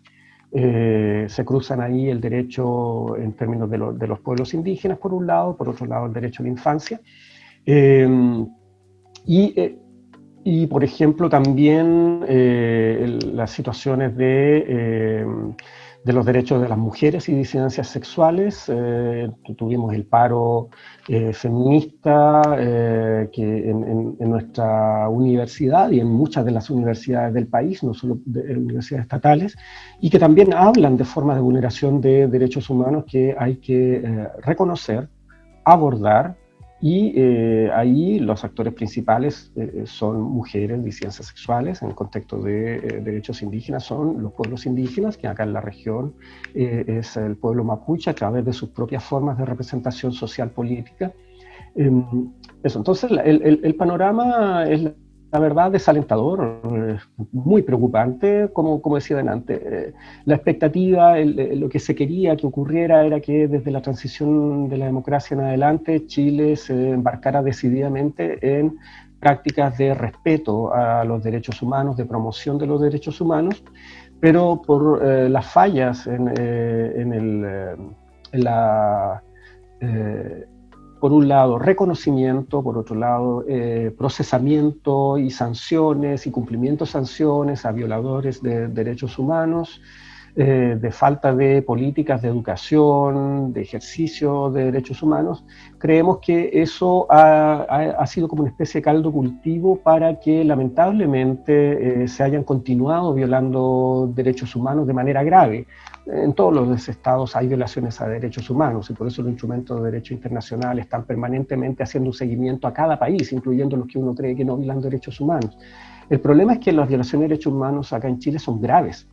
Se cruzan ahí el derecho en términos de los pueblos indígenas por un lado, por otro lado el derecho a la infancia. Y, por ejemplo, también las situaciones de los derechos de las mujeres y disidencias sexuales. Tuvimos el paro feminista que en nuestra universidad y en muchas de las universidades del país, no solo de universidades estatales, y que también hablan de formas de vulneración de derechos humanos que hay que reconocer, abordar. Y ahí los actores principales son mujeres, disidencias sexuales, en el contexto de derechos indígenas son los pueblos indígenas, que acá en la región es el pueblo mapuche a través de sus propias formas de representación social política. Eso, entonces el panorama es la verdad desalentador, muy preocupante, como decía delante. La expectativa, lo que se quería que ocurriera era que desde la transición de la democracia en adelante Chile se embarcara decididamente en prácticas de respeto a los derechos humanos, de promoción de los derechos humanos, pero por las fallas por un lado, reconocimiento, por otro lado, procesamiento y sanciones y cumplimiento de sanciones a violadores de derechos humanos, de falta de políticas de educación, de ejercicio de derechos humanos, creemos que eso ha sido como una especie de caldo cultivo para que lamentablemente se hayan continuado violando derechos humanos de manera grave. En todos los estados hay violaciones a derechos humanos y por eso los instrumentos de derecho internacional están permanentemente haciendo un seguimiento a cada país, incluyendo los que uno cree que no violan derechos humanos. El problema es que las violaciones de derechos humanos acá en Chile son graves.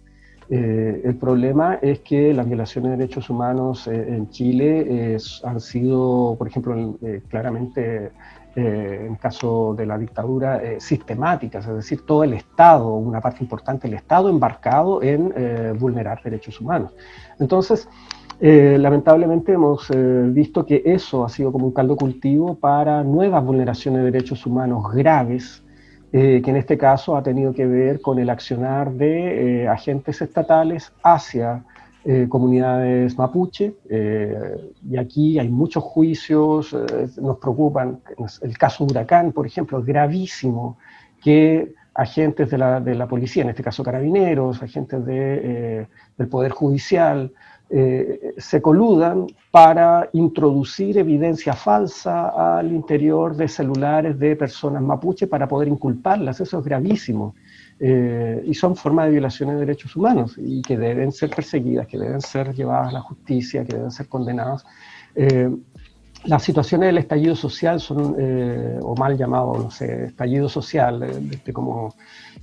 El problema es que las violaciones de derechos humanos en Chile han sido, por ejemplo, claramente en caso de la dictadura, sistemáticas, es decir, todo el Estado, una parte importante del Estado embarcado en vulnerar derechos humanos. Entonces, lamentablemente hemos visto que eso ha sido como un caldo cultivo para nuevas vulneraciones de derechos humanos graves, que en este caso ha tenido que ver con el accionar de agentes estatales hacia comunidades mapuche, y aquí hay muchos juicios, nos preocupan, el caso Huracán, por ejemplo, es gravísimo que agentes de la policía, en este caso carabineros, agentes del Poder Judicial, se coludan para introducir evidencia falsa al interior de celulares de personas mapuche para poder inculparlas. Eso es gravísimo. Y son formas de violaciones de derechos humanos y que deben ser perseguidas, que deben ser llevadas a la justicia, que deben ser condenadas. Las situaciones del estallido social son, o mal llamado, no sé, estallido social, como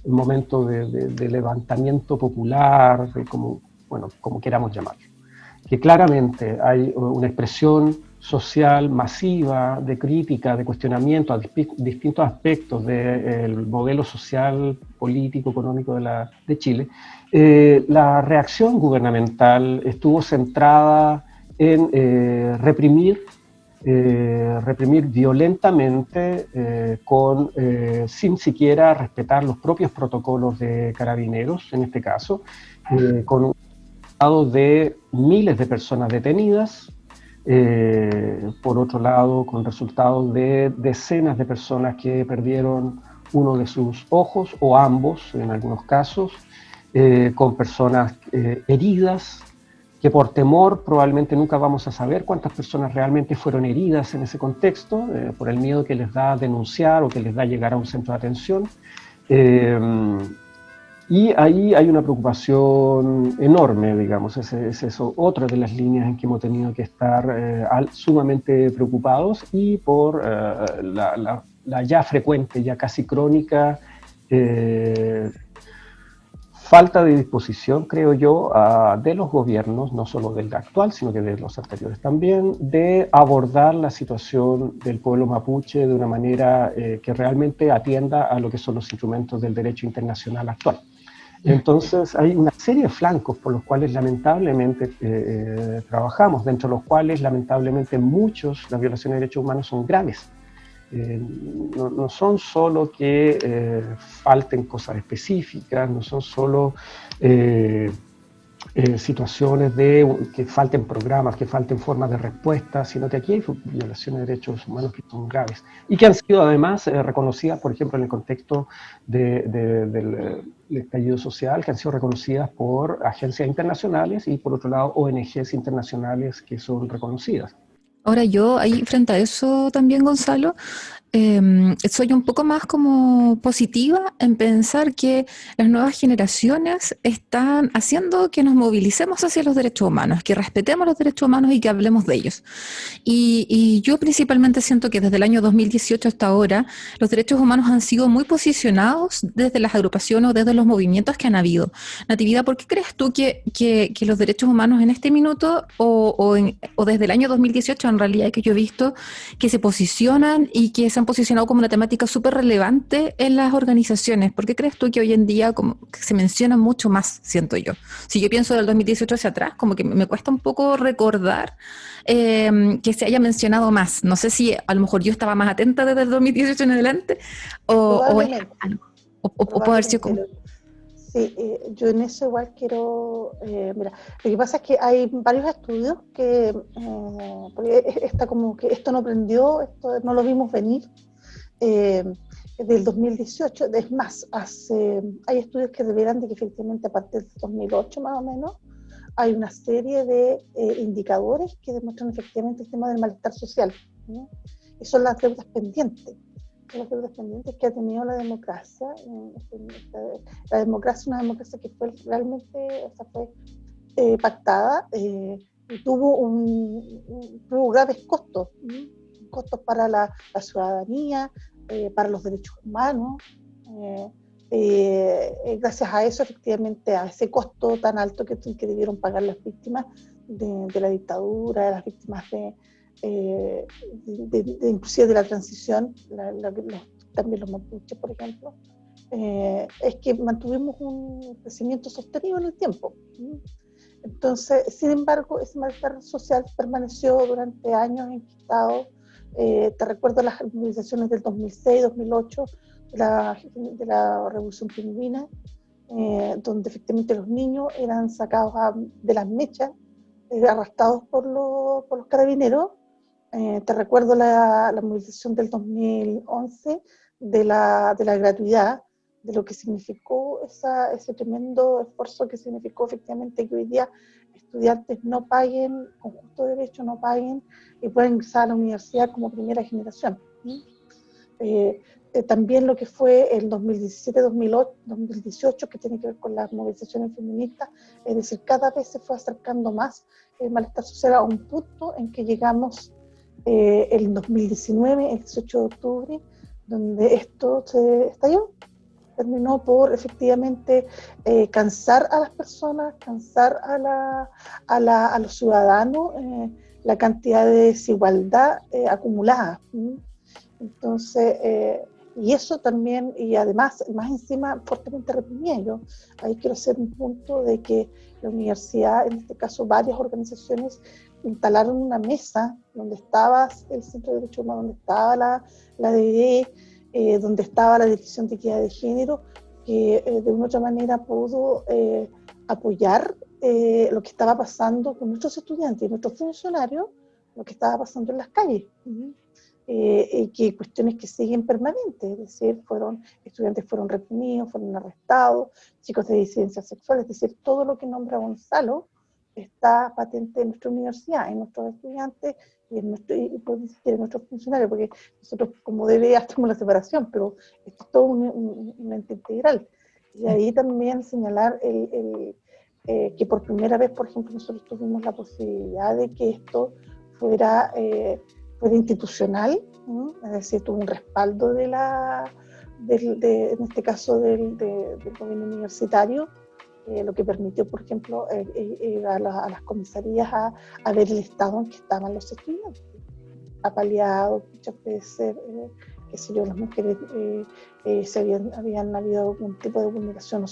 un momento de levantamiento popular, como queramos llamarlo, que claramente hay una expresión social masiva de crítica, de cuestionamiento a distintos aspectos del modelo social, político, económico de Chile. La reacción gubernamental estuvo centrada en reprimir violentamente, sin siquiera respetar los propios protocolos de carabineros, en este caso, con un lado de miles de personas detenidas, por otro lado con resultados de decenas de personas que perdieron uno de sus ojos o ambos en algunos casos, con personas heridas, que por temor probablemente nunca vamos a saber cuántas personas realmente fueron heridas en ese contexto, por el miedo que les da denunciar o que les da llegar a un centro de atención. Y ahí hay una preocupación enorme, digamos, es eso, otra de las líneas en que hemos tenido que estar sumamente preocupados, y por la ya frecuente, ya casi crónica, falta de disposición, creo yo, de los gobiernos, no solo del actual, sino que de los anteriores también, de abordar la situación del pueblo mapuche de una manera que realmente atienda a lo que son los instrumentos del derecho internacional actual. Entonces hay una serie de flancos por los cuales lamentablemente trabajamos, dentro de los cuales lamentablemente las violaciones de derechos humanos son graves. No son solo que falten cosas específicas, no son solo situaciones de que falten programas, que falten formas de respuesta, sino que aquí hay violaciones de derechos humanos que son graves y que han sido además reconocidas, por ejemplo, en el contexto del estallido social, que han sido reconocidas por agencias internacionales y, por otro lado, ONGs internacionales que son reconocidas. Ahora yo, ahí frente a eso también, Gonzalo, soy un poco más como positiva en pensar que las nuevas generaciones están haciendo que nos movilicemos hacia los derechos humanos, que respetemos los derechos humanos y que hablemos de ellos. Y yo principalmente siento que desde el año 2018 hasta ahora, los derechos humanos han sido muy posicionados desde las agrupaciones o desde los movimientos que han habido. Natividad, ¿por qué crees tú que los derechos humanos en este minuto o desde el año 2018 en realidad que yo he visto que se posicionan y que se han posicionado como una temática súper relevante en las organizaciones? ¿Por qué crees tú que hoy en día como que se menciona mucho más, siento yo? Si yo pienso del 2018 hacia atrás, como que me cuesta un poco recordar que se haya mencionado más. No sé si a lo mejor yo estaba más atenta desde el 2018 en adelante o es algo. O puede haber sido como... Sí, yo en eso igual quiero, mira, lo que pasa es que hay varios estudios que, porque está como que esto no prendió, esto no lo vimos venir, del 2018. Es más, hay estudios que revelan de que efectivamente a partir del 2008 más o menos hay una serie de indicadores que demuestran efectivamente el tema del malestar social, ¿no? Y son las deudas pendientes. Son las deudas pendientes que ha tenido la democracia. La democracia es una democracia que fue realmente, o sea, fue pactada, y tuvo graves costos, ¿no? Costos para la ciudadanía, para los derechos humanos. Gracias a eso, efectivamente, a ese costo tan alto que debieron pagar las víctimas de la dictadura, las víctimas inclusive de la transición, también los mapuches, por ejemplo, es que mantuvimos un crecimiento sostenido en el tiempo. Entonces, sin embargo, ese malestar social permaneció durante años enquistado. Te recuerdo las movilizaciones del 2006, 2008, de la Revolución Pingüina, donde efectivamente los niños eran sacados de las mechas, arrastrados por los carabineros. Te recuerdo la movilización del 2011 de la gratuidad, de lo que significó ese tremendo esfuerzo que significó efectivamente que hoy día estudiantes no paguen, con justo derecho no paguen y puedan ingresar a la universidad como primera generación. También lo que fue el 2017-2018, que tiene que ver con las movilizaciones feministas, es decir, cada vez se fue acercando más el malestar social a un punto en que llegamos el 2019, el 18 de octubre, donde esto se estalló. Terminó por efectivamente cansar a las personas, cansar a los ciudadanos, la cantidad de desigualdad acumulada. Entonces, y eso también, y además, más encima, fuertemente reprimido. Ahí quiero hacer un punto de que la universidad, en este caso varias organizaciones, instalaron una mesa donde estaba el Centro de Derechos Humanos, donde estaba la DD, donde estaba la Dirección de Equidad de Género, que de una u otra manera pudo apoyar lo que estaba pasando con nuestros estudiantes y nuestros funcionarios, lo que estaba pasando en las calles. Y que cuestiones que siguen permanentes, es decir, estudiantes fueron reprimidos, fueron arrestados, chicos de disidencia sexual, es decir, todo lo que nombra Gonzalo está patente en nuestra universidad, en nuestros estudiantes y en nuestros funcionarios, porque nosotros como DB hacemos la separación, pero esto es todo un ente integral. Y ahí también señalar que por primera vez, por ejemplo, nosotros tuvimos la posibilidad de que esto fuera institucional, ¿no? Es decir, tuvo un respaldo en este caso del gobierno universitario, lo que permitió, por ejemplo, ir a las comisarías a ver el estado en que estaban los estudiantes, apaleados, muchas veces, qué sé yo, las mujeres habían habido algún tipo de vulneración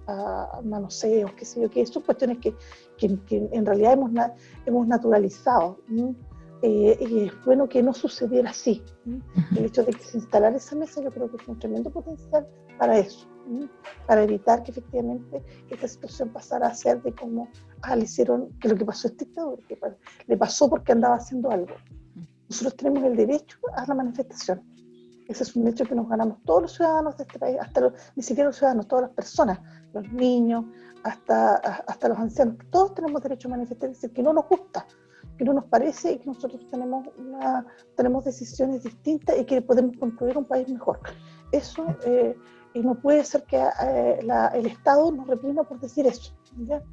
a manoseos, qué sé yo, que son cuestiones que en realidad hemos naturalizado, ¿no? Y es bueno que no sucediera así. El hecho de que se instalara esa mesa, yo creo que es un tremendo potencial para eso, para evitar que efectivamente esta situación pasara a ser de como le hicieron, que lo que pasó a este dictador, que le pasó porque andaba haciendo algo. Nosotros tenemos el derecho a la manifestación. Ese es un derecho que nos ganamos todos los ciudadanos de este país, ni siquiera los ciudadanos, todas las personas, los niños, hasta los ancianos. Todos tenemos derecho a manifestar, es decir, que no nos gusta, que no nos parece y que nosotros tenemos decisiones distintas y que podemos construir un país mejor. Eso, y no puede ser que el Estado nos reprima por decir eso, ¿ya?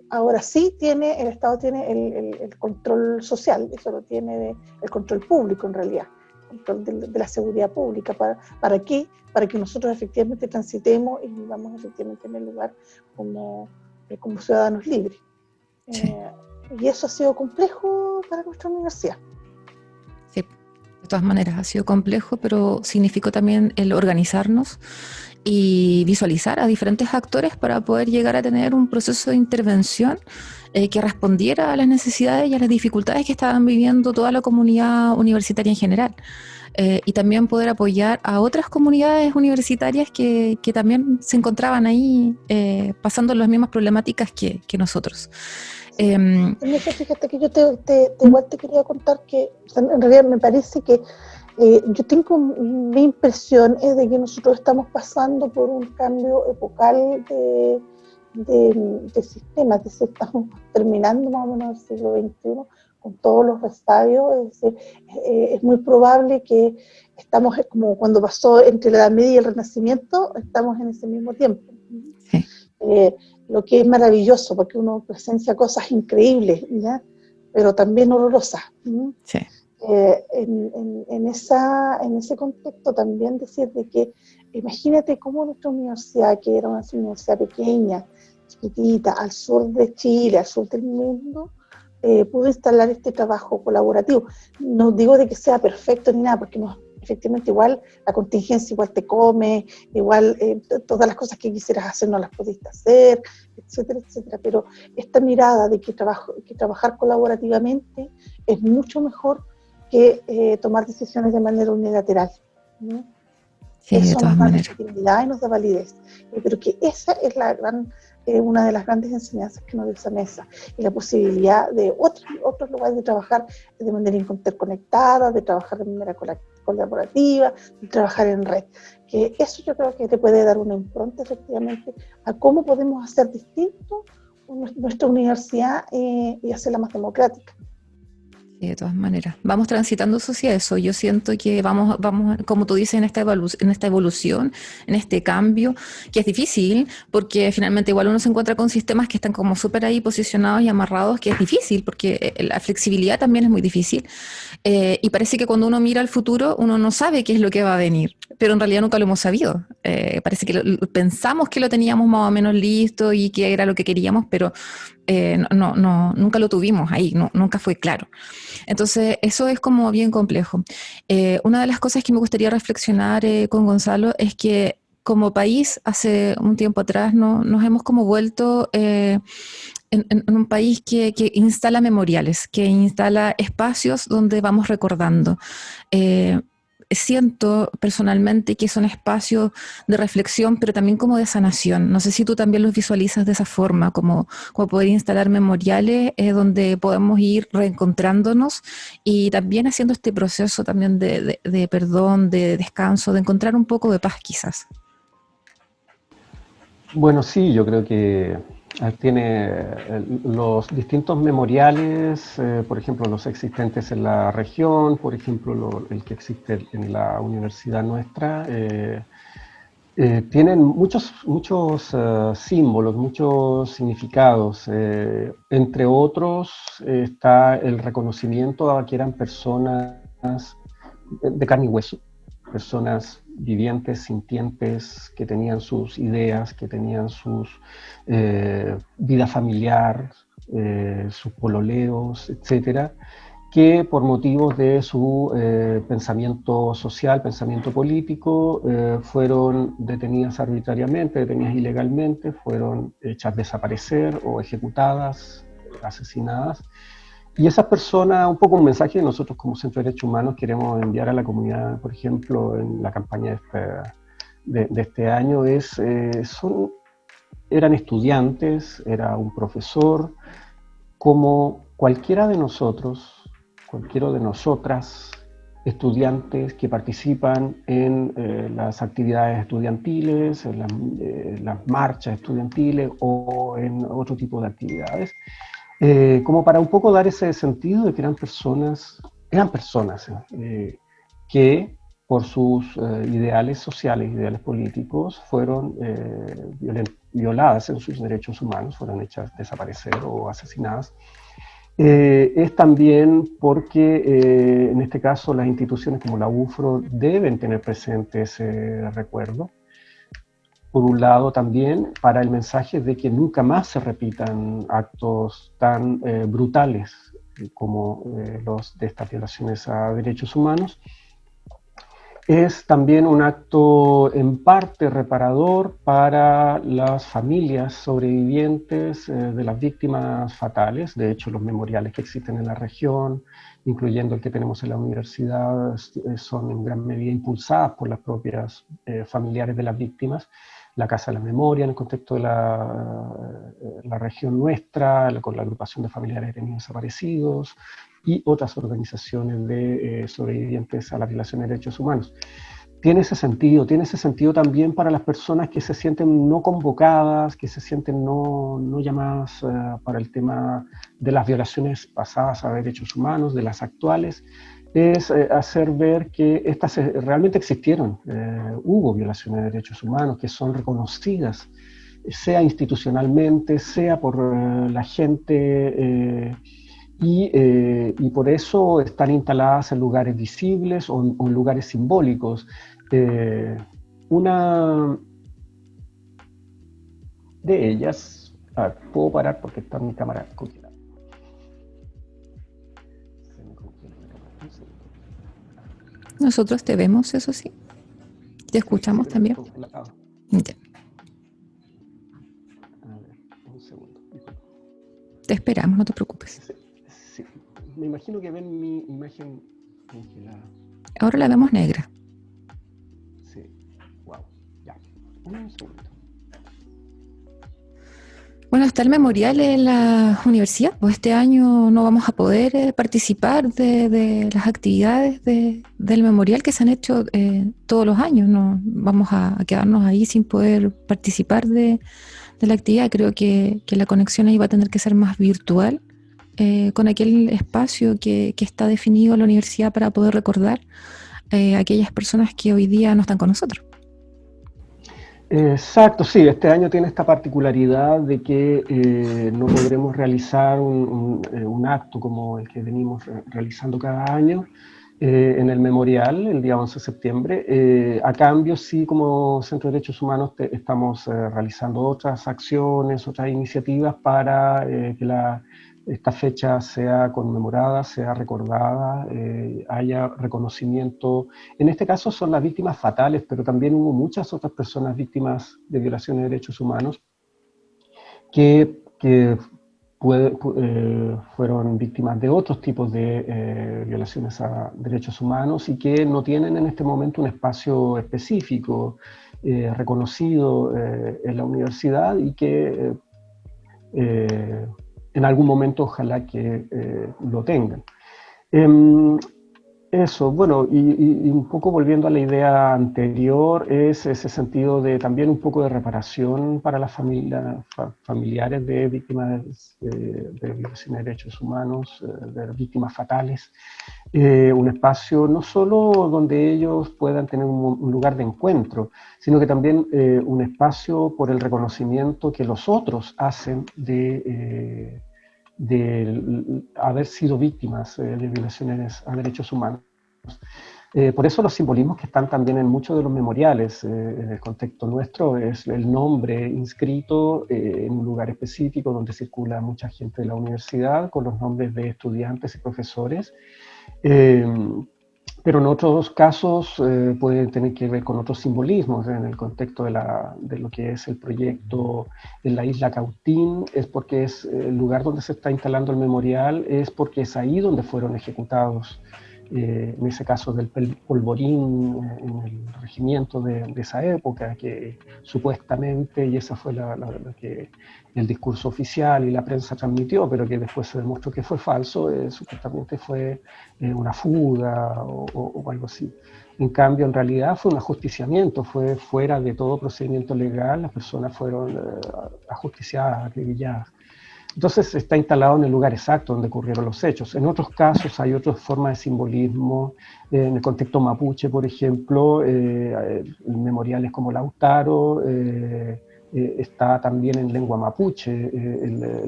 Ahora sí el Estado tiene el control social, eso lo tiene el control público en realidad, el control de la seguridad pública. ¿Para qué? Para que nosotros efectivamente transitemos y vivamos efectivamente en el lugar como ciudadanos libres. Sí. Y eso ha sido complejo para nuestra universidad. Sí, de todas maneras ha sido complejo, pero significó también el organizarnos y visualizar a diferentes actores para poder llegar a tener un proceso de intervención que respondiera a las necesidades y a las dificultades que estaban viviendo toda la comunidad universitaria en general. Y también poder apoyar a otras comunidades universitarias que también se encontraban ahí pasando las mismas problemáticas que nosotros. En eso, fíjate que yo igual te quería contar que, o sea, en realidad me parece que Yo tengo mi impresión es de que nosotros estamos pasando por un cambio epocal de sistemas, es decir, estamos terminando más o menos el siglo XXI con todos los resabios, es decir, es muy probable que estamos como cuando pasó entre la Edad Media y el Renacimiento, estamos en ese mismo tiempo. Sí. Lo que es maravilloso, porque uno presencia cosas increíbles, ¿ya? Pero también horrorosas. Sí. En ese contexto también decir de que imagínate cómo nuestra universidad, que era una universidad pequeña, chiquitita, al sur de Chile, al sur del mundo, pudo instalar este trabajo colaborativo. No digo de que sea perfecto ni nada, porque no, efectivamente igual la contingencia igual te come, igual todas las cosas que quisieras hacer no las pudiste hacer, etcétera, etcétera. Pero esta mirada de que trabajar colaborativamente es mucho mejor que tomar decisiones de manera unilateral, ¿no? Sí, de Eso nos todas da maneras. legitimidad y nos da validez. Pero que esa es una de las grandes enseñanzas que nos dio esa mesa, y la posibilidad de otros lugares de trabajar de manera interconectada, de trabajar de manera colaborativa, de trabajar en red. Que eso yo creo que te puede dar una impronta efectivamente a cómo podemos hacer distinto nuestra universidad y hacerla más democrática. Sí, de todas maneras. Vamos transitando hacia eso. Yo siento que vamos, como tú dices, en esta evolución, en este cambio, que es difícil, porque finalmente igual uno se encuentra con sistemas que están como súper ahí posicionados y amarrados, que es difícil, porque la flexibilidad también es muy difícil. Y parece que cuando uno mira al futuro, uno no sabe qué es lo que va a venir, pero en realidad nunca lo hemos sabido. Parece que pensamos que lo teníamos más o menos listo y que era lo que queríamos, pero nunca lo tuvimos ahí, nunca fue claro. Entonces, eso es como bien complejo. Una de las cosas que me gustaría reflexionar con Gonzalo es que como país, hace un tiempo atrás, nos hemos como vuelto en un país que instala memoriales, que instala espacios donde vamos recordando. Eh, Siento personalmente que son espacios de reflexión, pero también como de sanación. No sé si tú también los visualizas de esa forma, como poder instalar memoriales donde podemos ir reencontrándonos y también haciendo este proceso también de perdón, de descanso, de encontrar un poco de paz quizás. Bueno, sí, yo creo que tiene los distintos memoriales, por ejemplo, los existentes en la región, por ejemplo, el que existe en la universidad nuestra, tienen muchos símbolos, muchos significados. Entre otros está el reconocimiento a que eran personas de carne y hueso, personas vivientes, sintientes, que tenían sus ideas, que tenían sus vida familiar, sus pololeos, etcétera, que por motivos de su pensamiento social, pensamiento político, fueron detenidas arbitrariamente, detenidas ilegalmente, fueron hechas desaparecer o ejecutadas, asesinadas. Y esas personas, un poco un mensaje que nosotros como Centro de Derechos Humanos queremos enviar a la comunidad, por ejemplo, en la campaña de este año, eran estudiantes, era un profesor, como cualquiera de nosotros, cualquiera de nosotras, estudiantes que participan en las actividades estudiantiles, en las marchas estudiantiles o en otro tipo de actividades, como para un poco dar ese sentido de que eran personas que por sus ideales sociales, ideales políticos, fueron violadas en sus derechos humanos, fueron hechas desaparecer o asesinadas. Es también porque en este caso las instituciones como la UFRO deben tener presente ese recuerdo. Por un lado también para el mensaje de que nunca más se repitan actos tan brutales como los de estas violaciones a derechos humanos. Es también un acto en parte reparador para las familias sobrevivientes de las víctimas fatales. De hecho, los memoriales que existen en la región, incluyendo el que tenemos en la universidad, son en gran medida impulsadas por las propias familiares de las víctimas. La Casa de la Memoria, en el contexto de la región nuestra, con la agrupación de familiares de niños desaparecidos, y otras organizaciones de sobrevivientes a la violación de derechos humanos. Tiene ese sentido también para las personas que se sienten no convocadas, que se sienten no llamadas para el tema de las violaciones pasadas a derechos humanos, de las actuales, es hacer ver que estas realmente existieron, hubo violaciones de derechos humanos que son reconocidas, sea institucionalmente, sea por la gente, y por eso están instaladas en lugares visibles o en lugares simbólicos. Una de ellas, puedo parar porque está mi cámara congelada. Se me congela la cámara. Un segundo. Nosotros te vemos, eso sí. Te escuchamos Sí, también. Ya. A ver, un segundo. Te esperamos, no te preocupes. Sí. Me imagino que ven mi imagen congelada. Ahora la vemos negra. Sí. Wow. Ya. Un segundo. Bueno, está el memorial en la universidad. Pues este año no vamos a poder participar de las actividades del memorial que se han hecho todos los años. No vamos a quedarnos ahí sin poder participar de la actividad. Creo que la conexión ahí va a tener que ser más virtual, con aquel espacio que está definido en la universidad para poder recordar a aquellas personas que hoy día no están con nosotros. Exacto, sí, este año tiene esta particularidad de que no podremos realizar un acto como el que venimos realizando cada año en el memorial, el día 11 de septiembre. A cambio, sí, como Centro de Derechos Humanos estamos realizando otras acciones, otras iniciativas para que esta fecha sea conmemorada, sea recordada, haya reconocimiento. En este caso son las víctimas fatales, pero también hubo muchas otras personas víctimas de violaciones de derechos humanos que fueron víctimas de otros tipos de violaciones a derechos humanos y que no tienen en este momento un espacio específico reconocido en la universidad y que en algún momento ojalá que lo tengan. Eso, bueno, y un poco volviendo a la idea anterior, es ese sentido de también un poco de reparación para las familiares de víctimas de violación de derechos humanos, de víctimas fatales. Un espacio no solo donde ellos puedan tener un lugar de encuentro, sino que también un espacio por el reconocimiento que los otros hacen de haber sido víctimas de violaciones a derechos humanos. Por eso los simbolismos que están también en muchos de los memoriales, en el contexto nuestro, es el nombre inscrito en un lugar específico donde circula mucha gente de la universidad, con los nombres de estudiantes y profesores. Pero en otros casos puede tener que ver con otros simbolismos. En el contexto de lo que es el proyecto en la isla Cautín, es porque es el lugar donde se está instalando el memorial, es porque es ahí donde fueron ejecutados, en ese caso del polvorín, en el regimiento de esa época, que supuestamente, y esa fue la que el discurso oficial y la prensa transmitió, pero que después se demostró que fue falso, supuestamente fue una fuga o algo así. En cambio, en realidad fue un ajusticiamiento, fue fuera de todo procedimiento legal, las personas fueron ajusticiadas, acribilladas. Entonces está instalado en el lugar exacto donde ocurrieron los hechos. En otros casos hay otras formas de simbolismo, en el contexto mapuche, por ejemplo, memoriales como Lautaro, está también en lengua mapuche,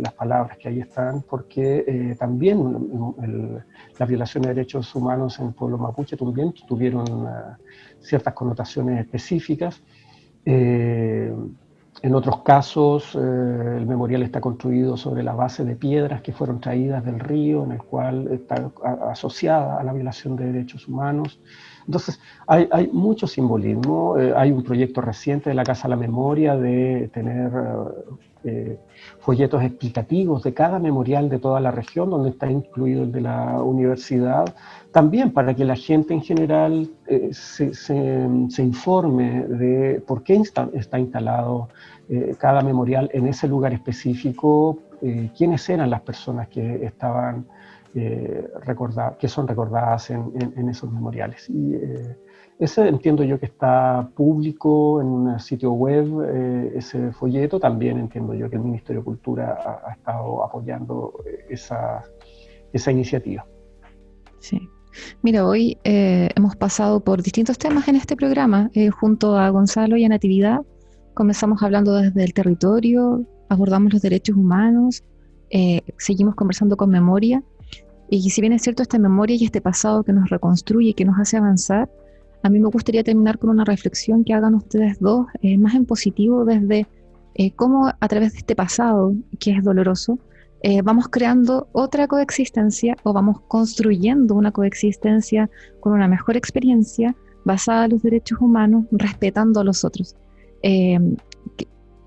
las palabras que ahí están, porque también las violaciones de derechos humanos en el pueblo mapuche también tuvieron ciertas connotaciones específicas. En otros casos, el memorial está construido sobre la base de piedras que fueron traídas del río, en el cual está asociada a la violación de derechos humanos. Entonces, hay mucho simbolismo. Hay un proyecto reciente de la Casa de la Memoria de tener folletos explicativos de cada memorial de toda la región, donde está incluido el de la universidad, también para que la gente en general se informe de por qué está instalado cada memorial en ese lugar específico, quiénes eran las personas que estaban que son recordadas en esos memoriales. Y ese entiendo yo que está público en un sitio web, ese folleto. También entiendo yo que el Ministerio de Cultura ha estado apoyando esa iniciativa. Sí. Mira, hoy hemos pasado por distintos temas en este programa, junto a Gonzalo y a Natividad. Comenzamos hablando desde el territorio, abordamos los derechos humanos, seguimos conversando con memoria. Y si bien es cierto, esta memoria y este pasado que nos reconstruye y que nos hace avanzar, a mí me gustaría terminar con una reflexión que hagan ustedes dos, más en positivo, desde cómo a través de este pasado, que es doloroso, vamos creando otra coexistencia o vamos construyendo una coexistencia con una mejor experiencia basada en los derechos humanos, respetando a los otros. Eh,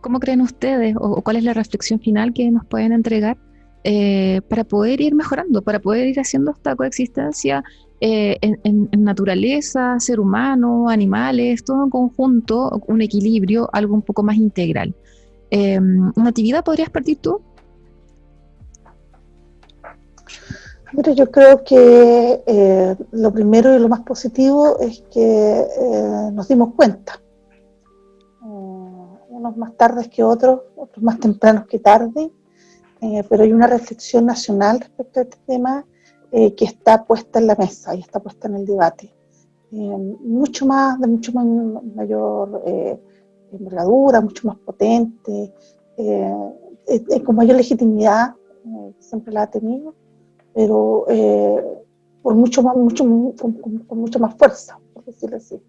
¿Cómo creen ustedes o cuál es la reflexión final que nos pueden entregar para poder ir mejorando, para poder ir haciendo esta coexistencia en naturaleza, ser humano, animales, todo en conjunto, un equilibrio, algo un poco más integral? Natividad, ¿podrías partir tú? Mira, yo creo que lo primero y lo más positivo es que nos dimos cuenta, unos más tardes que otros más tempranos que tarde, pero hay una reflexión nacional respecto a este tema que está puesta en la mesa y está puesta en el debate. De mucho mayor envergadura, mucho más potente, con mayor legitimidad, siempre la ha tenido, pero con mucho más fuerza, por decirlo así.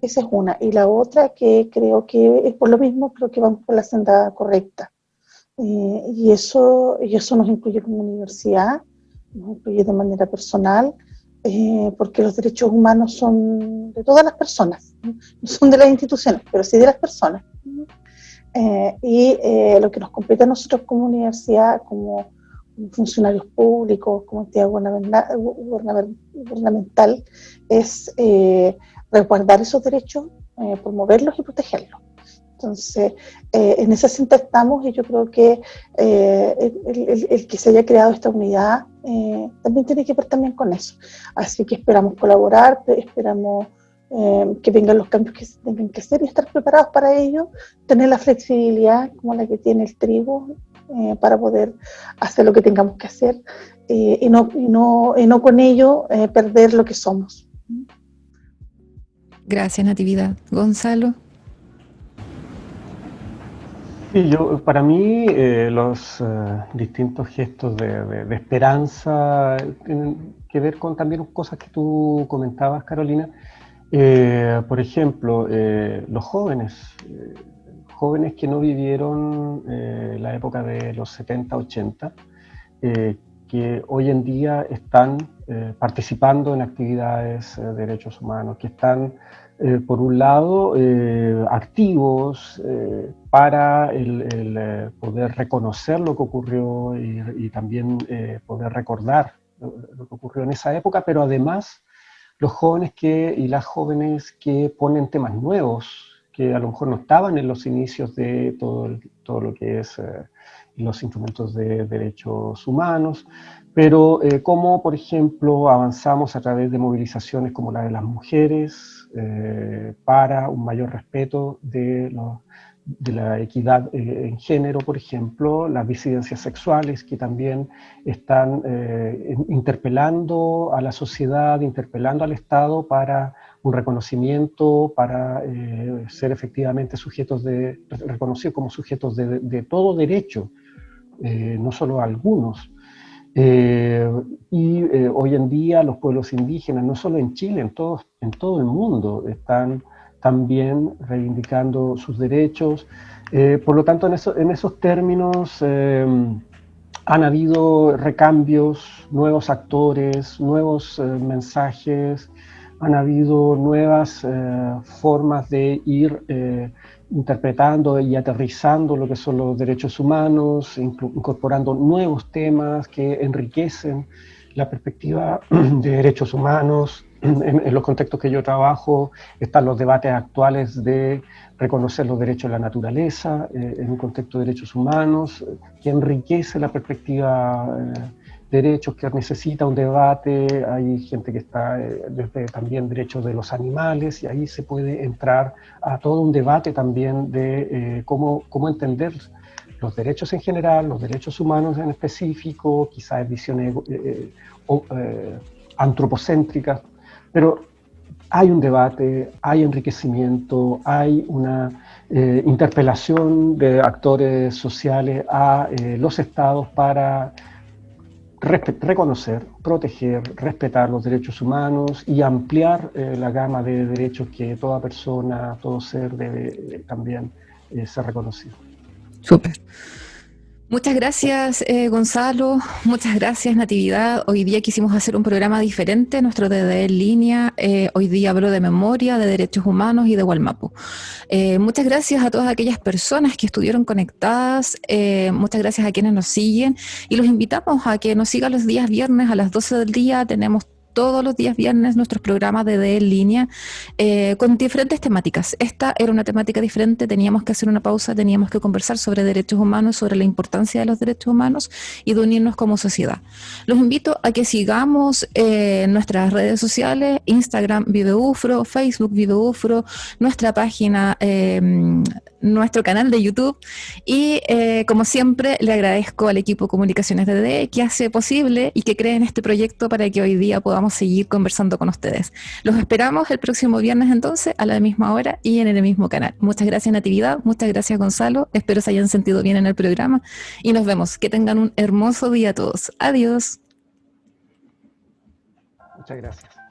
Esa es una. Y la otra, que creo que es por lo mismo, creo que vamos por la senda correcta. Y eso nos incluye como universidad, nos incluye de manera personal, porque los derechos humanos son de todas las personas, no son de las instituciones, pero sí de las personas. Y lo que nos compete a nosotros como universidad, como funcionarios públicos, como entidad gubernamental, es resguardar esos derechos, promoverlos y protegerlos. Entonces, en esa cinta estamos, y yo creo que el que se haya creado esta unidad también tiene que ver también con eso. Así que esperamos colaborar, esperamos que vengan los cambios que se tengan que hacer y estar preparados para ello, tener la flexibilidad como la que tiene el tribu para poder hacer lo que tengamos que hacer y no con ello perder lo que somos. Gracias, Natividad. Gonzalo. Sí, para mí los distintos gestos de esperanza tienen que ver con también cosas que tú comentabas, Carolina. Por ejemplo, los jóvenes que no vivieron la época de los 70, 80, que hoy en día están participando en actividades de derechos humanos, que están por un lado activos para el poder reconocer lo que ocurrió y también poder recordar lo que ocurrió en esa época, pero además los jóvenes y las jóvenes que ponen temas nuevos, que a lo mejor no estaban en los inicios de todo lo que es los instrumentos de derechos humanos, pero como por ejemplo avanzamos a través de movilizaciones como la de las mujeres para un mayor respeto de la equidad en género, por ejemplo, las disidencias sexuales que también están interpelando a la sociedad, interpelando al Estado para un reconocimiento, para ser efectivamente reconocidos como sujetos de todo derecho, no solo algunos. Hoy en día los pueblos indígenas, no solo en Chile, en todo el mundo, están también reivindicando sus derechos. Por lo tanto, en esos términos han habido recambios, nuevos actores, nuevos mensajes, han habido nuevas formas de ir interpretando y aterrizando lo que son los derechos humanos, incorporando nuevos temas que enriquecen la perspectiva de derechos humanos. En los contextos que yo trabajo están los debates actuales de reconocer los derechos de la naturaleza en un contexto de derechos humanos, que enriquece la perspectiva derechos que necesita un debate, hay gente que está desde también derechos de los animales, y ahí se puede entrar a todo un debate también de cómo entender los derechos en general, los derechos humanos en específico, quizás visiones antropocéntricas, pero hay un debate, hay enriquecimiento, hay una interpelación de actores sociales a los estados para reconocer, proteger, respetar los derechos humanos y ampliar la gama de derechos que toda persona, todo ser debe también ser reconocido. Súper. Muchas gracias, Gonzalo. Muchas gracias, Natividad. Hoy día quisimos hacer un programa diferente, nuestro DD en línea. Hoy día habló de memoria, de derechos humanos y de Wallmapu. Muchas gracias a todas aquellas personas que estuvieron conectadas. Muchas gracias a quienes nos siguen. Y los invitamos a que nos sigan los días viernes a las 12 del día. Tenemos todos los días viernes nuestros programas de DD en línea con diferentes temáticas. Esta era una temática diferente, teníamos que hacer una pausa, teníamos que conversar sobre derechos humanos, sobre la importancia de los derechos humanos y de unirnos como sociedad. Los invito a que sigamos nuestras redes sociales, Instagram Vive UFRO, Facebook Vive UFRO, nuestra página, nuestro canal de YouTube y como siempre le agradezco al equipo Comunicaciones de DD que hace posible y que cree en este proyecto para que hoy día podamos seguir conversando con ustedes. Los esperamos el próximo viernes entonces a la misma hora y en el mismo canal. Muchas gracias, Natividad, muchas gracias, Gonzalo, espero se hayan sentido bien en el programa y nos vemos. Que tengan un hermoso día a todos. Adiós. Muchas gracias.